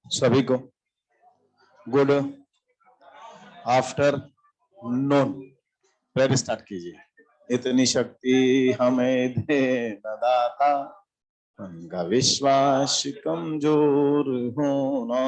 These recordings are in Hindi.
सभी को गुड आफ्टरनून। प्रेयर स्टार्ट कीजिए। इतनी शक्ति हमें दे न दाता, उनका विश्वास कमजोर होना।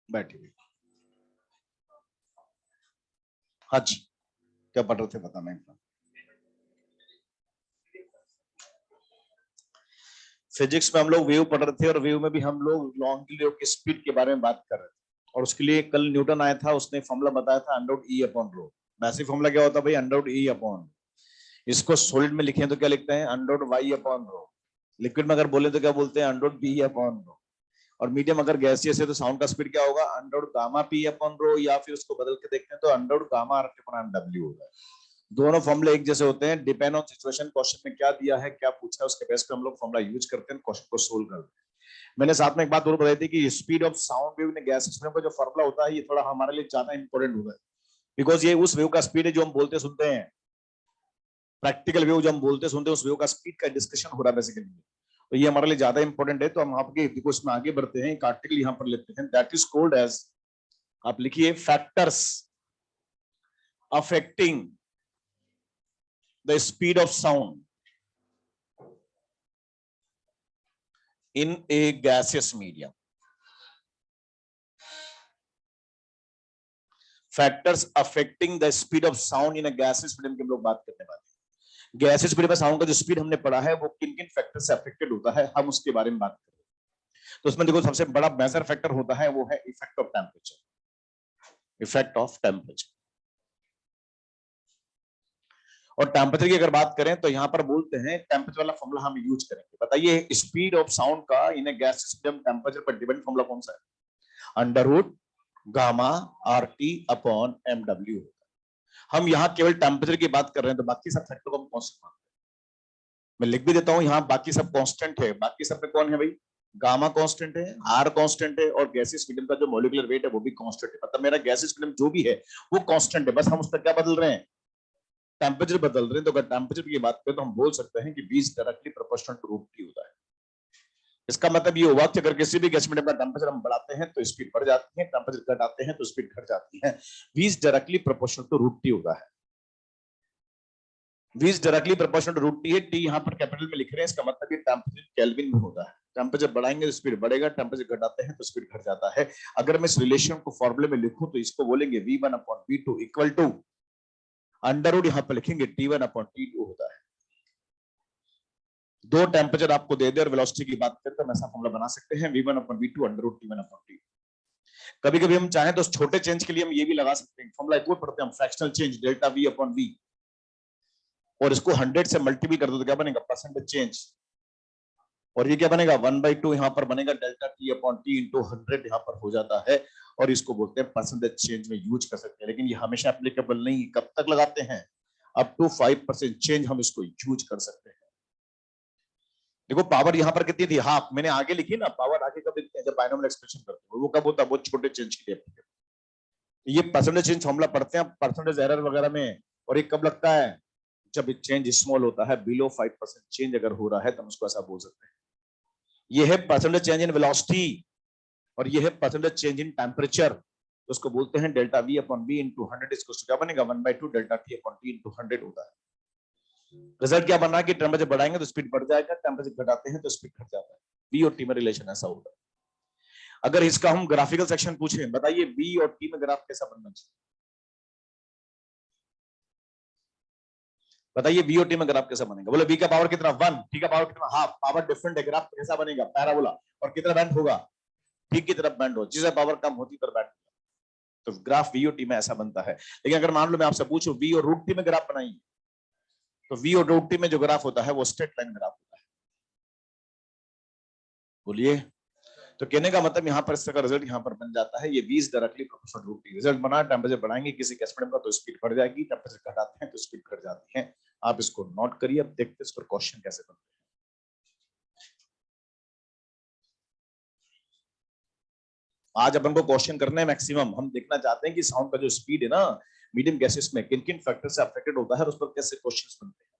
बैठिए। हाँ जी, क्या पढ़ रहे थे बताना एक बार। फिजिक्स में हम लोग वेव पढ़ रहे थे और वेव में भी हम लोग लॉन्गिट्यूड की स्पीड के बारे में बात कर रहे थे और उसके लिए कल न्यूटन आया था, उसने फॉर्मूला बताया था अंडर ई अपॉन रो। वैसे फॉर्मूला क्या होता है भाई? Under E upon. इसको सॉलिड में लिखे तो क्या लिखते हैं? Under Y upon rho. Liquid में अगर बोले तो क्या बोलते हैं? Under B upon rho. और मीडियम अगर गैसियस है तो साउंड का स्पीड क्या होगा? Under gamma P upon rho, या फिर उसको बदल के देखते हैं तो under gamma R upon W होगा। दोनों फॉर्मूले एक जैसे होते हैं, डिपेंड ऑन सिचुएशन। क्वेश्चन में क्या दिया है, क्या पूछा है, उसके बेस पे हम लोग फॉर्मूला यूज करते हैं, क्वेश्चन को सोल्व करते हैं। मैंने साथ में एक बात और बताई थी कि speed of sound wave in gas system का जो फॉर्मूला होता है, ये थोड़ा हमारे लिए ज्यादा इंपॉर्टेंट होता है, बिकॉज ये उस वेव का स्पीड है जो हम बोलते सुनते हैं। प्रैक्टिकल वेव जो हम बोलते सुनते हैं, उस वेव का स्पीड का डिस्कशन हो रहा है बेसिकली। तो ये हमारे लिए ज्यादा इंपॉर्टेंट है। तो हम आपके देखो इसमें आगे बढ़ते हैं, एक आर्टिकल यहां पर लेते हैं, दैट इज कॉल्ड एज, आप लिखिए, factors affecting the speed of sound in a gaseous medium. Factors affecting the speed of sound in a gaseous medium की हम लोग बात करने वाले हैं। गैसेस मीडियम में साउंड का जो स्पीड हमने पढ़ा है वो किन किन फैक्टर से अफेक्टेड होता है, हम उसके बारे में बात करें। तो उसमें देखो सबसे बड़ा मेजर फैक्टर होता है वो है effect of temperature. Effect of temperature. और टेम्परेचर की अगर बात करें तो यहां पर बोलते हैं, टेम्परेचर वाला फॉर्मूला हम यूज करेंगे। बताइए स्पीड ऑफ साउंड का in a gases medium temperature पर डिपेंड फॉर्मूला कौन सा है? Under root gamma R T upon M W. हम यहां केवल टेम्परेचर की बात कर रहे हैं, तो बाकी सब फैक्टर को हम कांस्टेंट मानते हैं। मैं लिख भी देता हूं, यहां बाकी सब कांस्टेंट है। बाकी सब में कौन है भाई? गामा कांस्टेंट है, आर कांस्टेंट है, और गैसेस मीडियम का जो मॉलिक्यूलर वेट है वो भी कांस्टेंट है। मतलब मेरा गैसेस मीडियम जो भी है वो कांस्टेंट है, बस हम उस पर क्या बदल रहे हैं? टेम्परेचर बदल रहे हैं। तो अगर टेम्परेचर की बात करें तो हम बोल सकते हैं कि V is directly proportional to root T होता है। इसका मतलब ये हुआ कि अगर किसी भी गैस मीडियम का टेम्परेचर हम बढ़ाते हैं तो स्पीड बढ़ जाती है, टेम्परेचर घटाते हैं तो स्पीड घट जाती है। V is directly proportional to root T होता है। V is directly proportional to root T है। T यहाँ पर कैपिटल में लिख रहे हैं, इसका मतलब ये टेम्परेचर केल्विन में होता है। टेम्परेचर बढ़ाएंगे तो स्पीड बढ़ेगा, टेम्परेचर घटाते हैं तो स्पीड घट जाता है। अगर मैं इस रिलेशन को फॉर्मूले में लिखूं तो इसको बोलेंगे V1 upon V2 equal to under root, यहाँ पर लिखेंगे T1 अपॉन T2 होता है। दो टेम्परेचर आपको दे दे और वेलोसिटी की बात करें तो हम ऐसा फॉर्मूला बना सकते हैं, V1 upon V2 under root T1 upon T2। कभी कभी हम चाहें तो छोटे चेंज के लिए हम ये भी लगा सकते हैं, फॉर्मूला एक और पढ़ते हैं हम, fractional change delta V upon V, और इसको 100 से मल्टीप्लाई कर दो तो क्या बनेगा? Percentage change. और ये क्या बनेगा 1/2 यहाँ पर बनेगा delta T upon T into 100 यहाँ पर हो जाता है, और इसको बोलते हैं परसेंटेज चेंज में यूज कर सकते हैं, लेकिन ये हमेशा एप्लीकेबल नहीं, कब तक लगाते हैं, अप टू 5% चेंज हम इसको यूज कर सकते हैं। देखो पावर यहाँ पर कितनी थी, हाफ, मैंने आगे लिखी ना, पावर आगे कब लिखते हैं जब बाइनोमियल एक्सप्रेशन करते हैं, वो कब होता है, बहुत छोटे चेंज के लिए। ये परसेंटेज चेंज फॉर्मूला पढ़ते हैं परसेंटेज एरर वगैरह में, और ये कब लगता है, जब चेंज स्मॉल होता है, बिलो 5% चेंज अगर हो रहा है तब उसको ऐसा बोल सकते हैं। ये है परसेंटेज चेंज इन वेलोसिटी, और ये है परसेंटेज चेंज इन टेम्परेचर, तो उसको बोलते हैं delta V upon V into 100, इसको क्या बनेगा 1/2 delta T upon T into 100 होता है। रिजल्ट क्या बन रहा है कि टेम्परेचर बढ़ाएंगे तो स्पीड बढ़ जाएगा, टेम्परेचर घटाते हैं तो स्पीड घट जाता है। वी और टी में रिलेशन ऐसा होगा। अगर इसका हम ग्राफिकल सेक्शन पूछें, बताइए वी और टी में ग्राफ कैसा बनना चाहिए, बताइए वी और टी में ग्राफ कैसा बनेगा, बोले वी का पावर कितना 1, टी का पावर कितना हाफ, पावर डिफरेंट है, ग्राफ कैसा बनेगा पैराबोला, और कितना बैंड होगा, ठीक की तरफ बैंड हो, जिससे पावर कम होती पर बैंड, तो ग्राफ वी और टी में ऐसा बनता है। लेकिन अगर मान लो मैं आपसे पूछूं वी और रूट टी में ग्राफ बनाइए, तो वी और रूट टी में जो ग्राफ होता है वो स्ट्रेट लाइन ग्राफ होता है। बोलिए, तो कहने का मतलब यहाँ पर इसका रिजल्ट यहाँ पर बन जाता है, ये v is directly proportional root T. Result बना, टेम्परेचर बढ़ाएंगे किसी एक्सपेरिमेंट का तो स्पीड बढ़ जाएगी, टेम्परेचर घटाते हैं तो स्पीड घट जाती है। आप इसको नोट करिए, अब देखते हैं इस पर क्वेश्चन कैसे बनते हैं। आज अपन को क्वेश्चन करना है मैक्सिमम, हम देखना चाहते हैं कि साउंड का जो स्पीड है ना मीडियम गैसेस में किन किन फैक्टर से अफेक्टेड होता है और उस पर कैसे क्वेश्चंस बनते हैं।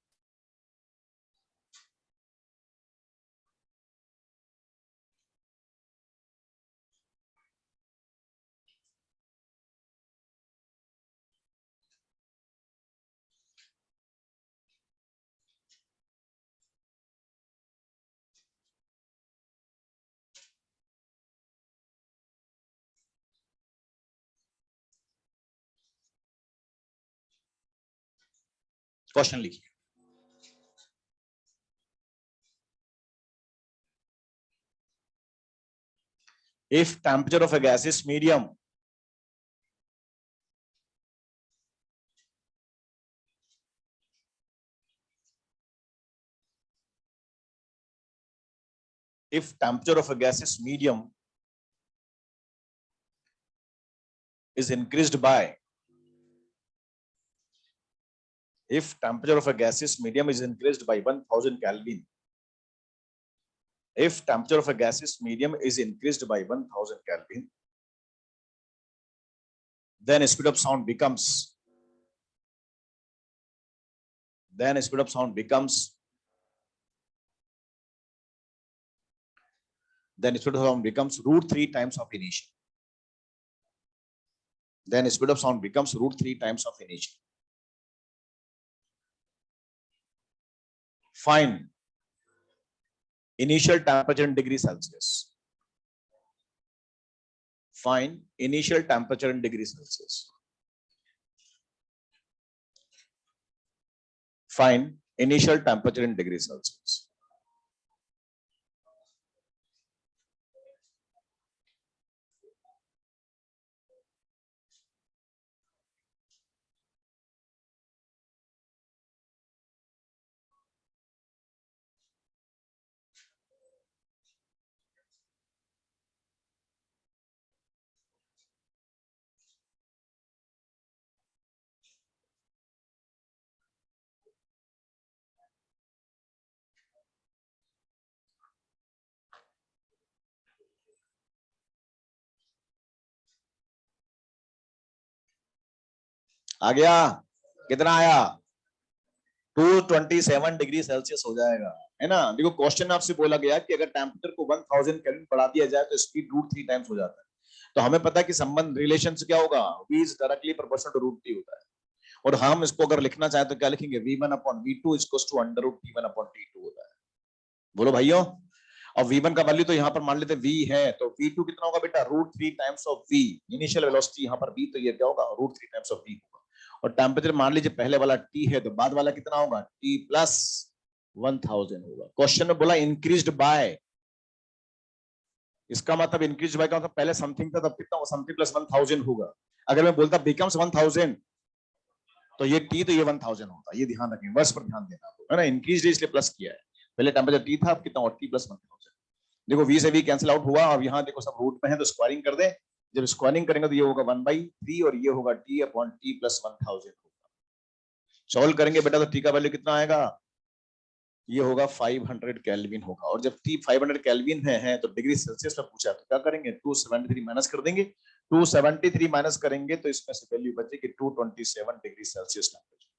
क्वेश्चन लिखिए, if temperature of a gas is medium, if temperature of a gas is medium is increased by, if temperature of a gas is medium is increased by 1000 Kelvin, if temperature of a gas is medium is increased by 1000 Kelvin, then speed of sound becomes, then speed of sound becomes, then speed of sound becomes root 3 times of initial. Then speed of sound becomes root 3 times of initial. Find initial temperature in degree Celsius. Find initial temperature in degree Celsius. Find initial temperature in degree Celsius. आ गया, कितना आया 227 डिग्री सेल्सियस हो जाएगा, है ना। देखो क्वेश्चन में आपसे बोला गया कि अगर टेम्परेचर को 1000 केल्विन बढ़ा दिया जाए तो स्पीड रूट 3 टाइम्स हो जाता है। तो हमें पता है कि संबंध रिलेशन से क्या होगा, v is directly proportional to root T होता है, और हम इसको अगर लिखना चाहें तो क्या लिखेंगे, v1 upon v2 equals to under root t1 upon t2 होता है। बोलो भाइयों, और v1 का वैल्यू तो यहाँ पर मान लेते v है, तो v2 कितना होगा बेटा, root 3 times of v, initial velocity यहाँ पर v, तो ये क्या होगा रूट 3 टाइम्स ऑफ v होगा। और टेम्परेचर मान लीजिए पहले वाला t है तो बाद वाला कितना होगा, t प्लस 1000 होगा। क्वेश्चन में बोला इंक्रीज्ड बाय, इसका मतलब इंक्रीज बाय का मतलब पहले समथिंग था तब कितना, समथिंग प्लस 1000 होगा। अगर मैं बोलता बिकम्स 1000 तो ये t तो ये 1000 होता, ये ध्यान रखें, वर्ष पर ध्यान देना है ना, इंक्रीज इसलिए प्लस किया है। पहले टेम्परेचर टी था, अब कितना और टी प्लस 1000। देखो v से v कैंसिल आउट हुआ, अब यहाँ देखो सब रूट में है तो स्क्वायरिंग कर दे। जब स्क्वायरिंग करेंगे तो ये होगा 1/3 और ये होगा t अपॉन t प्लस 1000 होगा। सॉल्व करेंगे बेटा तो t का वैल्यू कितना आएगा, ये होगा 500 केल्विन होगा। और जब t 500 केल्विन है तो डिग्री सेल्सियस में पूछा तो क्या करेंगे, 273 माइनस कर देंगे। 273 माइनस करेंगे तो इसमें से वैल्यू बचेगी 227 डिग्री सेल्सियस टेम्परेचर।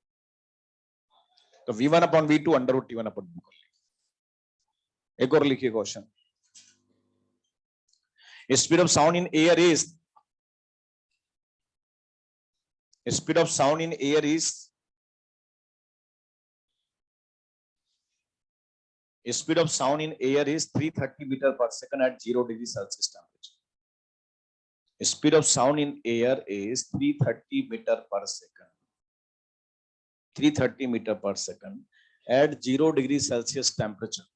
तो v1 upon v2 under root t1 upon v2 कर लेंगे। एक और लिखिए question, speed of sound in air is, speed of sound in air is, speed of sound in air is 330 meter per second at 0 degree Celsius temperature. Speed of sound in air is 330 meter per second. 330 meter per second at 0 degree Celsius temperature.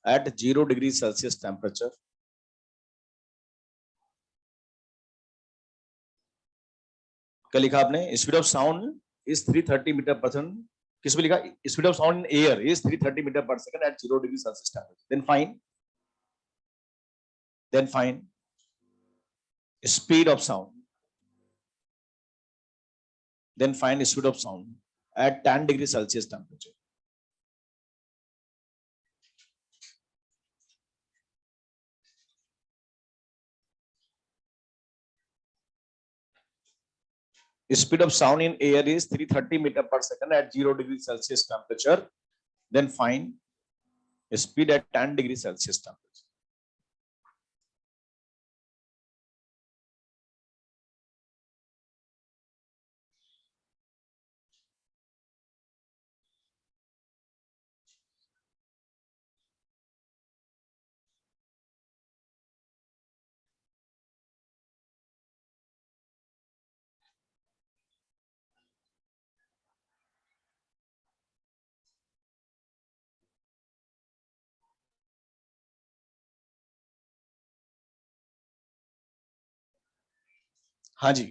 At 0 degree Celsius temperature. क्या लिखा आपने, speed of sound is 330 metre per second, किसमें लिखा, speed of sound in air is 330 metre per second at 0 degree Celsius temperature. Then find speed of sound, then find speed of sound at 10 degree Celsius temperature. Speed of sound in air is 330 meter per second at 0 degree Celsius temperature. Then find speed at 10 degree Celsius temperature. हाँ जी,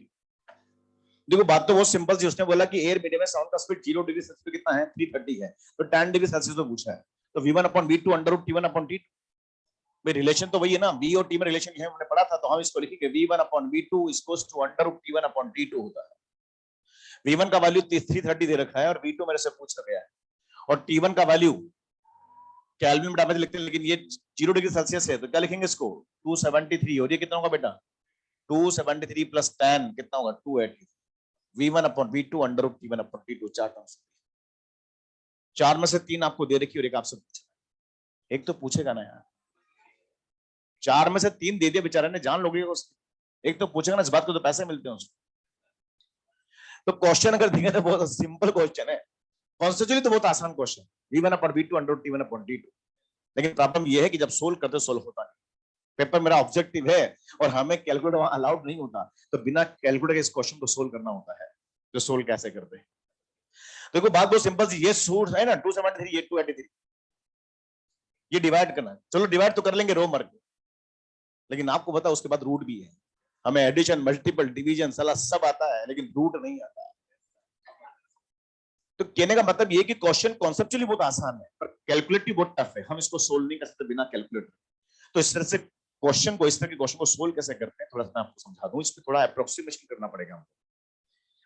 देखो बात तो बहुत सिंपल सी, उसने बोला कि एयर मीडियम में साउंड का स्पीड 0 डिग्री सेल्सियस पे कितना है, 330 है, तो 10 डिग्री सेल्सियस पे पूछा है, तो v1 upon v2 under root t1 upon t2। भाई रिलेशन तो वही है ना, v और t में रिलेशन है, हमने पढ़ा था, तो हम इसको लिखेंगे v1 upon v2 equals to under root t1 upon t2 होता है। v1 का वैल्यू 330 दे रखा है और v2 मेरे से पूछा गया है, और t1 का वैल्यू केल्विन में डायमेंशन लिखते हैं, लेकिन ये 0 डिग्री सेल्सियस है तो क्या लिखेंगे इसको, 273, और ये कितना होगा बेटा, 273 प्लस 10 कितना होगा, 280। v1 upon v2 under root t1 upon t2, चार टर्म्स, चार में से तीन आपको दे रखी और एक आपसे पूछा, एक तो पूछेगा ना यार, चार में से तीन दे दिया बेचारे ने, जान लोगे उसको, एक तो पूछेगा ना, इस बात को तो पैसे मिलते हैं उसको। तो क्वेश्चन अगर देखें तो बहुत सिंपल क्वेश्चन है, कॉन्सेप्चुअली तो बहुत आसान question, v1 upon v2 under root t1 upon t2, लेकिन प्रॉब्लम ये है कि जब सोल्व करते सोल्व होता नहीं, पेपर मेरा ऑब्जेक्टिव है और हमें कैलकुलेटर वहां अलाउड नहीं होता, तो बिना कैलकुलेटर के इस क्वेश्चन को सोल्व करना होता है, तो सोल्व कैसे करते हैं। देखो बात बहुत सिंपल सी, ये सोर्स है ना 273, ये 283, ये डिवाइड करना है, चलो डिवाइड तो कर लेंगे रो मार्क, लेकिन आपको पता उसके बाद रूट भी है, हमें एडिशन मल्टीपल डिवीजन साला सब आता है, लेकिन रूट नहीं आता। तो कहने का मतलब ये कि क्वेश्चन कॉन्सेप्चुअली बहुत आसान है पर कैलकुलेटिव बहुत टफ है, हम इसको सोल्व नहीं कर सकते बिना कैलकुलेटर। तो इस तरह से क्वेश्चन को, इस तरह के क्वेश्चन को सोल्व कैसे करते हैं थोड़ा सा मैं आपको समझा दूं, इस पे थोड़ा अप्रोक्सीमेशन करना पड़ेगा हमको।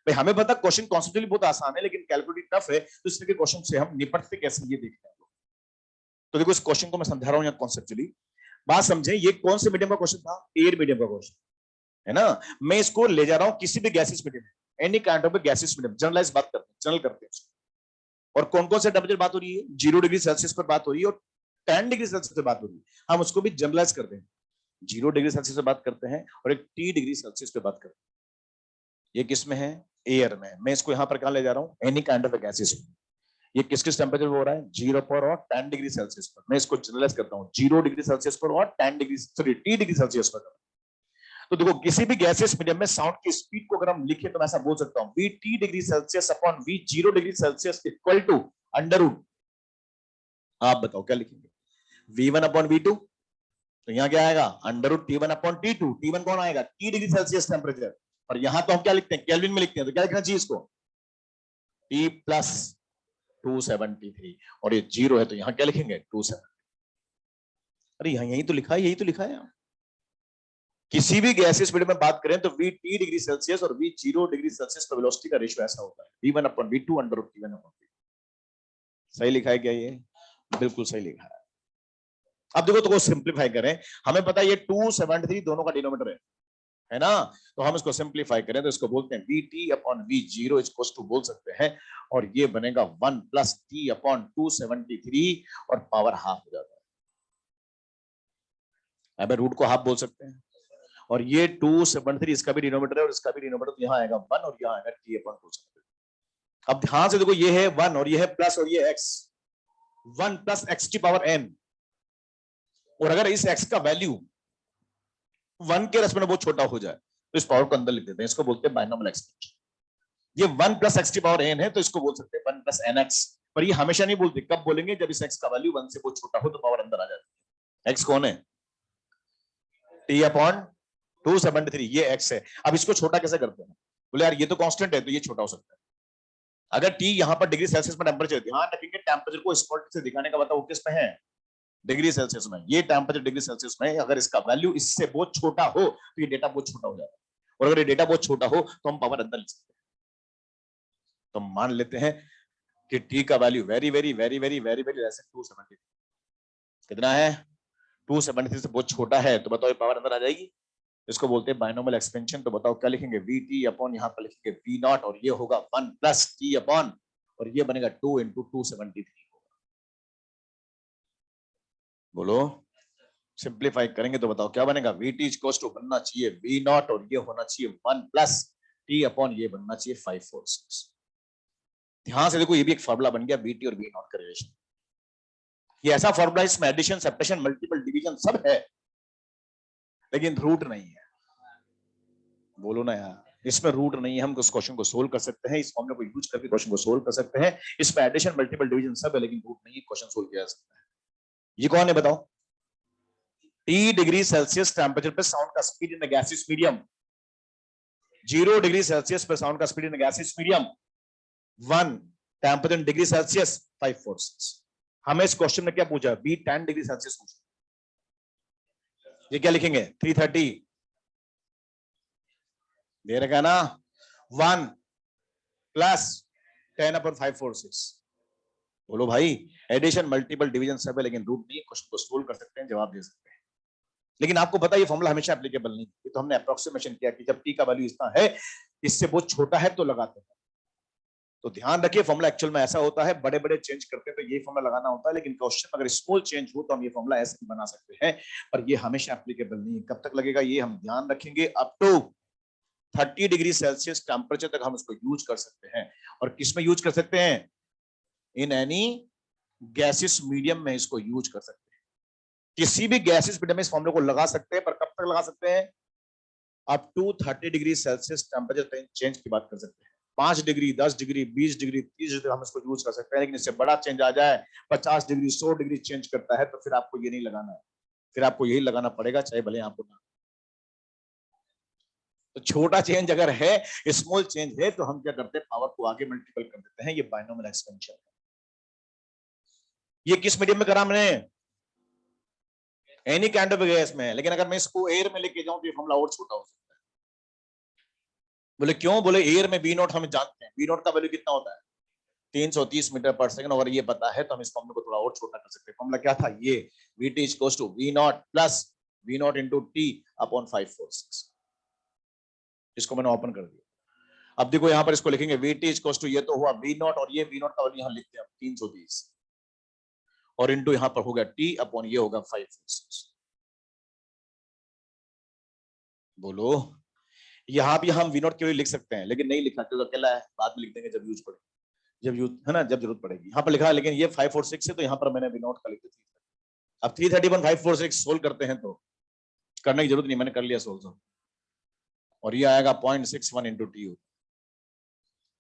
भाई हमें पता क्वेश्चन कॉन्सेप्चुअली बहुत आसान है लेकिन कैलकुलेटिव टफ है, तो इस तरह के क्वेश्चन से हम निपटते कैसे ये देखते हैं। तो देखो इस क्वेश्चन को मैं समझा रहा हूं यहाँ कॉन्सेप्चुअली, बात समझे, ये कौन से मीडियम का क्वेश्चन था, एयर मीडियम का क्वेश्चन है ना। मैं इसको ले जा रहा हूं किसी भी गैसेस मीडियम में, any kind of gases medium, generalise बात करते हैं, जनरल करते हैं। और कौन कौन से टेम्परेचर बात हो रही है, 0 डिग्री सेल्सियस पर बात हो रही है और 10 डिग्री सेल्सियस पर बात हो रही है, हम उसको भी जनरलाइज करते हैं, 0 डिग्री सेल्सियस पे बात करते हैं और एक t डिग्री सेल्सियस पे बात करते हैं। ये किस में है, एयर में। मैं इसको यहां पर कहां ले जा रहा हूं, एनी काइंड ऑफ गैसेस में। ये किस किस टेम्परेचर पे हो रहा है, 0 पर और 10 डिग्री सेल्सियस पर। मैं इसको जनरलाइज करता हूं 0 डिग्री सेल्सियस पर और 10 degree sorry t degree Celsius पर। तो देखो किसी भी गैसेस मीडियम में साउंड की स्पीड को अगर हम लिखे तो मैं ऐसा बोल सकता हूं v t degree Celsius upon v 0 degree Celsius equal to under root, आप बताओ क्या लिखेंगे, v1 अपॉन v2, तो यहाँ क्या आएगा under root t1 upon t2, t1 कौन आएगा, t डिग्री सेल्सियस टेम्परेचर, और यहाँ तो हम क्या लिखते हैं केल्विन में लिखते हैं, तो क्या लिखना चाहिए इसको, t प्लस 273 और ये 0 है तो यहाँ क्या लिखेंगे 270। अरे यहाँ यही तो लिखा है, यही तो लिखा है यहाँ। किसी भी गैसीय स्पीड में बात करें तो V_T डिग्री सेल्सियस और V_0 डिग्री सेल्सियस का वेलोसिटी का रेशियो ऐसा होता है V1/V2 अंडर T1/T। सही लिखा है क्या ये? बिल्कुल सही लिखा है। अब देखो तो सिंप्लीफाई करें, हमें पता है ये 273 दोनों का डिनोमिनेटर है ना, तो हम इसको सिंप्लीफाई करें तो इसको बोलते हैं VT/V0 इक्वल्स टू बोल सकते हैं, और ये बनेगा 1 + T/273 और पावर हाफ हो जाता है। अब रूट को हाफ बोल सकते हैं, और ये 273 इसका भी डिनोमिनेटर है और इसका भी डिनोमिनेटर, तो यहाँ आएगा 1 और यहाँ आएगा T/273। अब ध्यान से देखो, ये है 1 और ये है प्लस और ये x, 1 + x⁴n, और अगर इस x का वैल्यू 1 के रेस्पेक्ट में बहुत छोटा हो जाए तो इस पावर को अंदर लिख देते हैं, इसको बोलते हैं बाइनोमियल एक्सपेंशन। ये 1 + x⁴n है तो इसको बोल सकते हैं 1 + nx, पर ये हमेशा नहीं बोलते, कब बोलेंगे जब इस x का वैल्यू 1 से बहुत छोटा हो तो पावर अंदर आ जाती है। x कौन है? T/273, ये x है। अब इसको छोटा कैसे करते हैं? बोले यार ये तो कांस्टेंट है तो ये छोटा हो सकता है। अगर T यहाँ पर डिग्री सेल्सियस में टेम्परेचर, ध्यान रखेंगे टेम्परेचर को स्क्वायर से दिखाने का बताओ किस में है, डिग्री सेल्सियस में। ये टेम्परेचर डिग्री सेल्सियस में, अगर इसका वैल्यू इससे बहुत छोटा हो तो ये डेटा बहुत छोटा हो जाता है, और अगर ये डेटा बहुत छोटा हो तो हम पावर अंदर लिख सकते हैं। तो मान लेते हैं कि T का value very very very very very very less than 273। कितना है? 273 से बहुत छोटा है, तो बताओ ये पावर अंदर आ जाएगी। इसको बोलते हैं बाइनोमियल एक्सपेंशन। तो बताओ क्या लिखेंगे, VT/ यहाँ पर लिखेंगे V0 और ये होगा 1 + T/ और ये बनेगा 2 × 273 होगा। बोलो, सिंप्लीफाई करेंगे तो बताओ क्या बनेगा, VT = बनना चाहिए V0 और ये होना चाहिए 1 + T/, ये बनना चाहिए 546। ध्यान से देखो, ये भी एक फॉर्मूला बन गया VT और V0 का रिलेशन। ये ऐसा फॉर्मूला, इसमें एडिशन, सब्ट्रैक्शन, मल्टीपल डिवीजन सब है, लेकिन रूट नहीं है। बोलो ना यार, इसमें रूट नहीं है। हम उस क्वेश्चन को सोल्व कर सकते हैं, इस फॉर्मूला को यूज करके क्वेश्चन को सोल्व कर सकते हैं। इसमें एडिशन, मल्टीपल डिवीजन सब है, लेकिन रूट नहीं है, क्वेश्चन सोल्व किया जा सकता है। ये कौन है बताओ? T डिग्री सेल्सियस टेम्परेचर पे साउंड का speed in gaseous medium, 0 degree Celsius पे साउंड का speed in gaseous medium, 1 temperature degree Celsius 546। हमें इस क्वेश्चन में क्या पूछा? B10 डिग्री सेल्सियस पूछा। ये क्या लिखेंगे? 330 दे रखा ना, 1 + 10/546। बोलो भाई, एडिशन, मल्टीपल डिवीजन सब है, लेकिन रूट नहीं है। क्वेश्चन को सोल्व कर सकते हैं, जवाब दे सकते हैं, लेकिन आपको पता है ये फॉर्मूला हमेशा एप्लीकेबल नहीं। ये तो हमने अप्रोक्सीमेशन किया कि जब T का वैल्यू इतना है, इससे बहुत छोटा है तो लगाते हैं। तो ध्यान रखिए, फॉर्मूला एक्चुअल में ऐसा होता है, बड़े बड़े चेंज करते हैं तो ये फॉर्मूला लगाना होता है, लेकिन क्वेश्चन अगर स्मॉल चेंज हो तो हम ये फॉर्मूला ऐसे भी बना सकते हैं, पर ये हमेशा एप्लीकेबल नहीं है। कब तक लगेगा ये हम ध्यान रखेंगे, up to 30 degree Celsius temperature तक हम इसको यूज कर सकते हैं। और किस में यूज कर सकते हैं? इन एनी गैसियस मीडियम में इसको यूज कर सकते हैं। किसी भी गैसियस मीडियम में इस फॉर्मूले को लगा सकते हैं, पर कब तक लगा सकते हैं? Up to 30 degree Celsius temperature change की बात कर सकते हैं। 5 डिग्री, 10 डिग्री, 20 डिग्री, 30 डिग्री हम इसको यूज कर सकते हैं, लेकिन इससे बड़ा चेंज आ जाए, 50 डिग्री, 100 डिग्री चेंज करता है, तो फिर आपको ये नहीं लगाना है, फिर आपको यही लगाना पड़ेगा, चाहे भले आपको ना। तो छोटा चेंज अगर है, स्मॉल चेंज है, तो हम क्या करते हैं, पावर को आगे मल्टीपल कर देते हैं। ये बाइनोमियल एक्सपेंशन है। ये किस मीडियम में करा हमने? एनी काइंड ऑफ गैस में। लेकिन अगर मैं इसको एयर में लेके जाऊं तो ये फॉर्मूला और छोटा हो सकता है। बोले क्यों? बोले एयर में V0 हम जानते हैं, V0 का वैल्यू कितना होता है? 330 मीटर/सेकंड। अगर ये पता है तो हम इस फॉर्मूला को थोड़ा और छोटा कर सकते हैं। फॉर्मूला क्या था? ये VT = V0 + V0 × T/546। इसको मैंने ओपन कर दिया। अब देखो यहाँ पर इसको लिखेंगे VT = ये तो हुआ V0 और ये V0 का वैल्यू यहाँ लिखते हैं 330 और इनटू यहाँ पर होगा T/ ये होगा 546। बोलो, यहाँ भी हम V0 के लिए लिख सकते हैं, लेकिन नहीं लिखा क्योंकि अकेला है, बाद में लिख देंगे जब यूज पड़े, जब यूज है ना, जब जरूरत पड़ेगी। यहाँ पर लिखा है, लेकिन ये 546 है तो यहाँ पर मैंने V0 का लिख दिया। अब 330/546 सोल्व करते हैं, तो करने की जरूरत नहीं, मैंने कर लिया सोल्व, और ये आएगा 0.61 × T।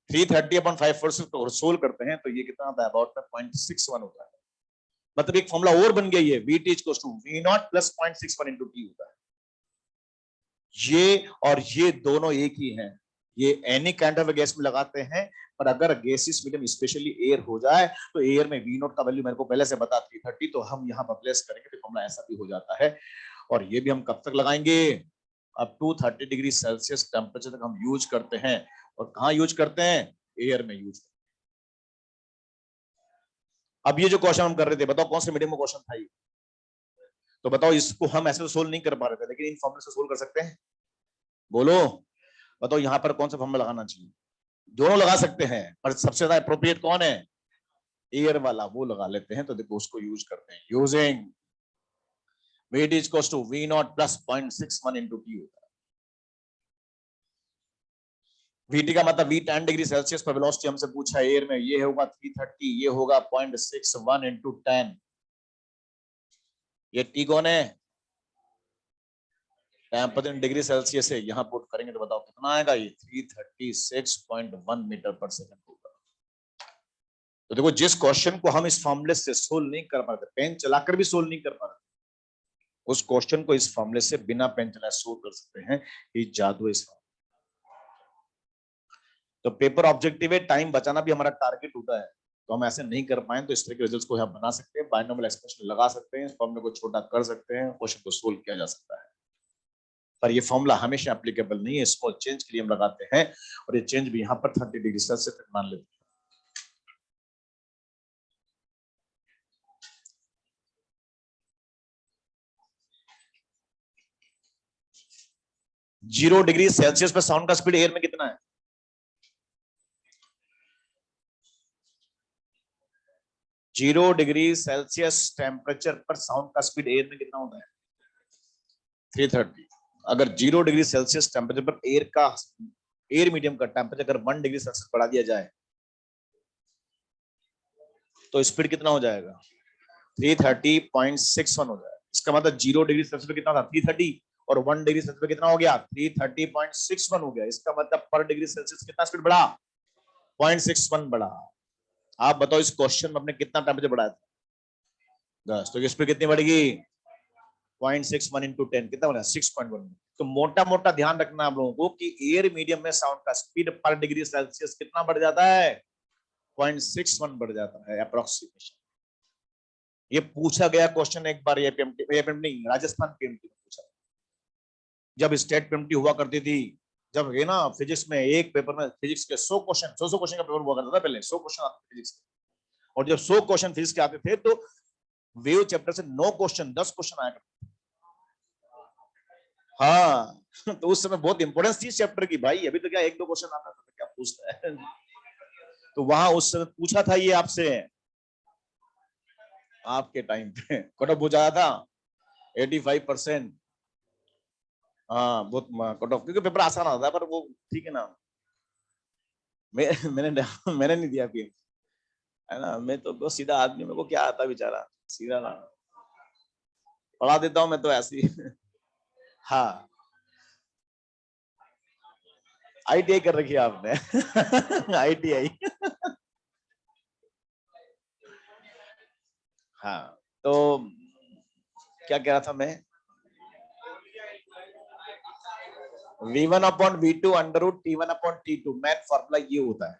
330/546 को सोल्व करते हैं तो ये कितना आता है? अबाउट में 0.61 होता है। मतलब एक फॉर्मूला और बन गया, ये VT = V0 + 0.61 × T होता है। ये और ये दोनों एक ही हैं, ये एनी काइंड ऑफ गैस में लगाते हैं, पर अगर गैसियस मीडियम स्पेशली एयर हो जाए तो एयर में वी नॉट का वैल्यू मेरे को पहले से बता 330, तो हम यहाँ पर प्लेस करेंगे तो फॉर्मूला ऐसा भी हो जाता है। और ये भी हम कब तक लगाएंगे, अब टू 30 डिग्री सेल्सियस टेम्परेचर तक हम यूज करते हैं। और कहाँ यूज करते हैं, एयर में यूज करते हैं। अब ये जो क्वेश्चन हम कर रहे थे, बताओ कौन से मीडियम में क्वेश्चन था ये, तो बताओ इसको हम ऐसे तो सोल्व नहीं कर पा रहे थे, लेकिन इन फॉर्मूले से सोल्व कर सकते हैं, बोलो बताओ यहाँ पर कौन सा फॉर्मूला लगाना चाहिए। दोनों लगा सकते हैं, पर सबसे ज्यादा अप्रोप्रिएट कौन है, एयर वाला, वो लगा लेते हैं। तो देखो उसको यूज करते हैं, using Vt is equals to V naught plus 0.61 into T होता है। Vt का मतलब V 10 डिग्री सेल्सियस पर वेलोसिटी हमसे पूछा है एयर में, ये होगा 330, ये होगा 0.61 into 10। ये T कौन है, टेम्परेचर डिग्री सेल्सियस है, यहाँ पुट करेंगे तो बताओ कितना आएगा, ये 336.1 मीटर पर सेकंड होगा। तो देखो जिस क्वेश्चन को हम इस फॉर्मूले से सोल्व नहीं कर पाते, पेन चलाकर भी सोल्व नहीं कर पाते, उस क्वेश्चन को इस फॉर्मूले से बिना पेन चलाए सोल्व कर सकते हैं। ये जादू है इस फॉर्मूले। तो पेपर ऑब्जेक्टिव है, टाइम बचाना भी हमारा टारगेट होता है, तो हम ऐसे नहीं कर पाए तो इस तरह के रिजल्ट्स को हम बना सकते हैं, बायनोमियल एक्सप्रेशन लगा सकते हैं, फॉर्मूले को छोटा कर सकते हैं, क्वेश्चन को सोल्व किया जा सकता है। पर ये फॉर्मूला हमेशा एप्लीकेबल नहीं है, स्मॉल चेंज के लिए हम लगाते हैं, और ये चेंज भी यहाँ पर 30 डिग्री सेल्सियस तक मान लेते हैं। 0 डिग्री सेल्सियस पर साउंड का स्पीड एयर में कितना है, 0 डिग्री सेल्सियस टेम्परेचर पर साउंड का स्पीड एयर में कितना होता है, 330। अगर 0 डिग्री सेल्सियस टेम्परेचर पर एयर मीडियम का टेम्परेचर अगर 1 डिग्री सेल्सियस बढ़ा दिया जाए तो स्पीड कितना हो जाएगा, 330.61 हो जाएगा। इसका मतलब 0 डिग्री सेल्सियस पे कितना था, 330, और 1 डिग्री सेल्सियस पे कितना हो गया, 330.61 हो गया। इसका मतलब पर डिग्री सेल्सियस कितना स्पीड बढ़ा, 0.61 बढ़ा। आप बताओ इस क्वेश्चन में अपने कितना टेम्परेचर बढ़ाया था, 10, तो स्पीड कितनी बढ़ेगी, 0.61 into 10 कितना बना, 6.1। तो मोटा मोटा ध्यान रखना आप लोगों को कि एयर मीडियम में साउंड का स्पीड पर डिग्री सेल्सियस कितना बढ़ जाता है, 0.61 बढ़ जाता है अप्रोक्सीमेशन। ये पूछा गया क्वेश्चन एक बार, नहीं, राजस्थान पीएमटी में पूछा, जब स्टेट पीएमटी हुआ करती थी, जब है ना फिजिक्स में एक पेपर में फिजिक्स के 100 क्वेश्चन का पेपर हुआ करता था पहले, 100 क्वेश्चन आते थे फिजिक्स के, और जब 100 क्वेश्चन फिजिक्स के आते थे तो वेव चैप्टर से 9 क्वेश्चन 10 क्वेश्चन आया करते। हाँ तो उस समय बहुत इंपॉर्टेंस थी चैप्टर की भाई, अभी तो क्या 1-2 क्वेश्चन आता था तो क्या पूछता है। तो वहां उस समय पूछा था ये आपसे, आपके टाइम पे कट ऑफ हो जाया था 85%। हाँ बहुत कट ऑफ, क्योंकि पेपर आसान आता था, पर वो ठीक है ना, मैंने नहीं दिया पीएम, है ना, मैं तो बहुत सीधा आदमी, मेरे को क्या आता बेचारा, सीधा ना पढ़ा देता हूँ मैं तो ऐसी। हाँ ITI कर रखी है आपने। ITI। हाँ तो क्या कह रहा था मैं, V1/V2 √T1/T2 मैथ फॉर्मूला ये होता है।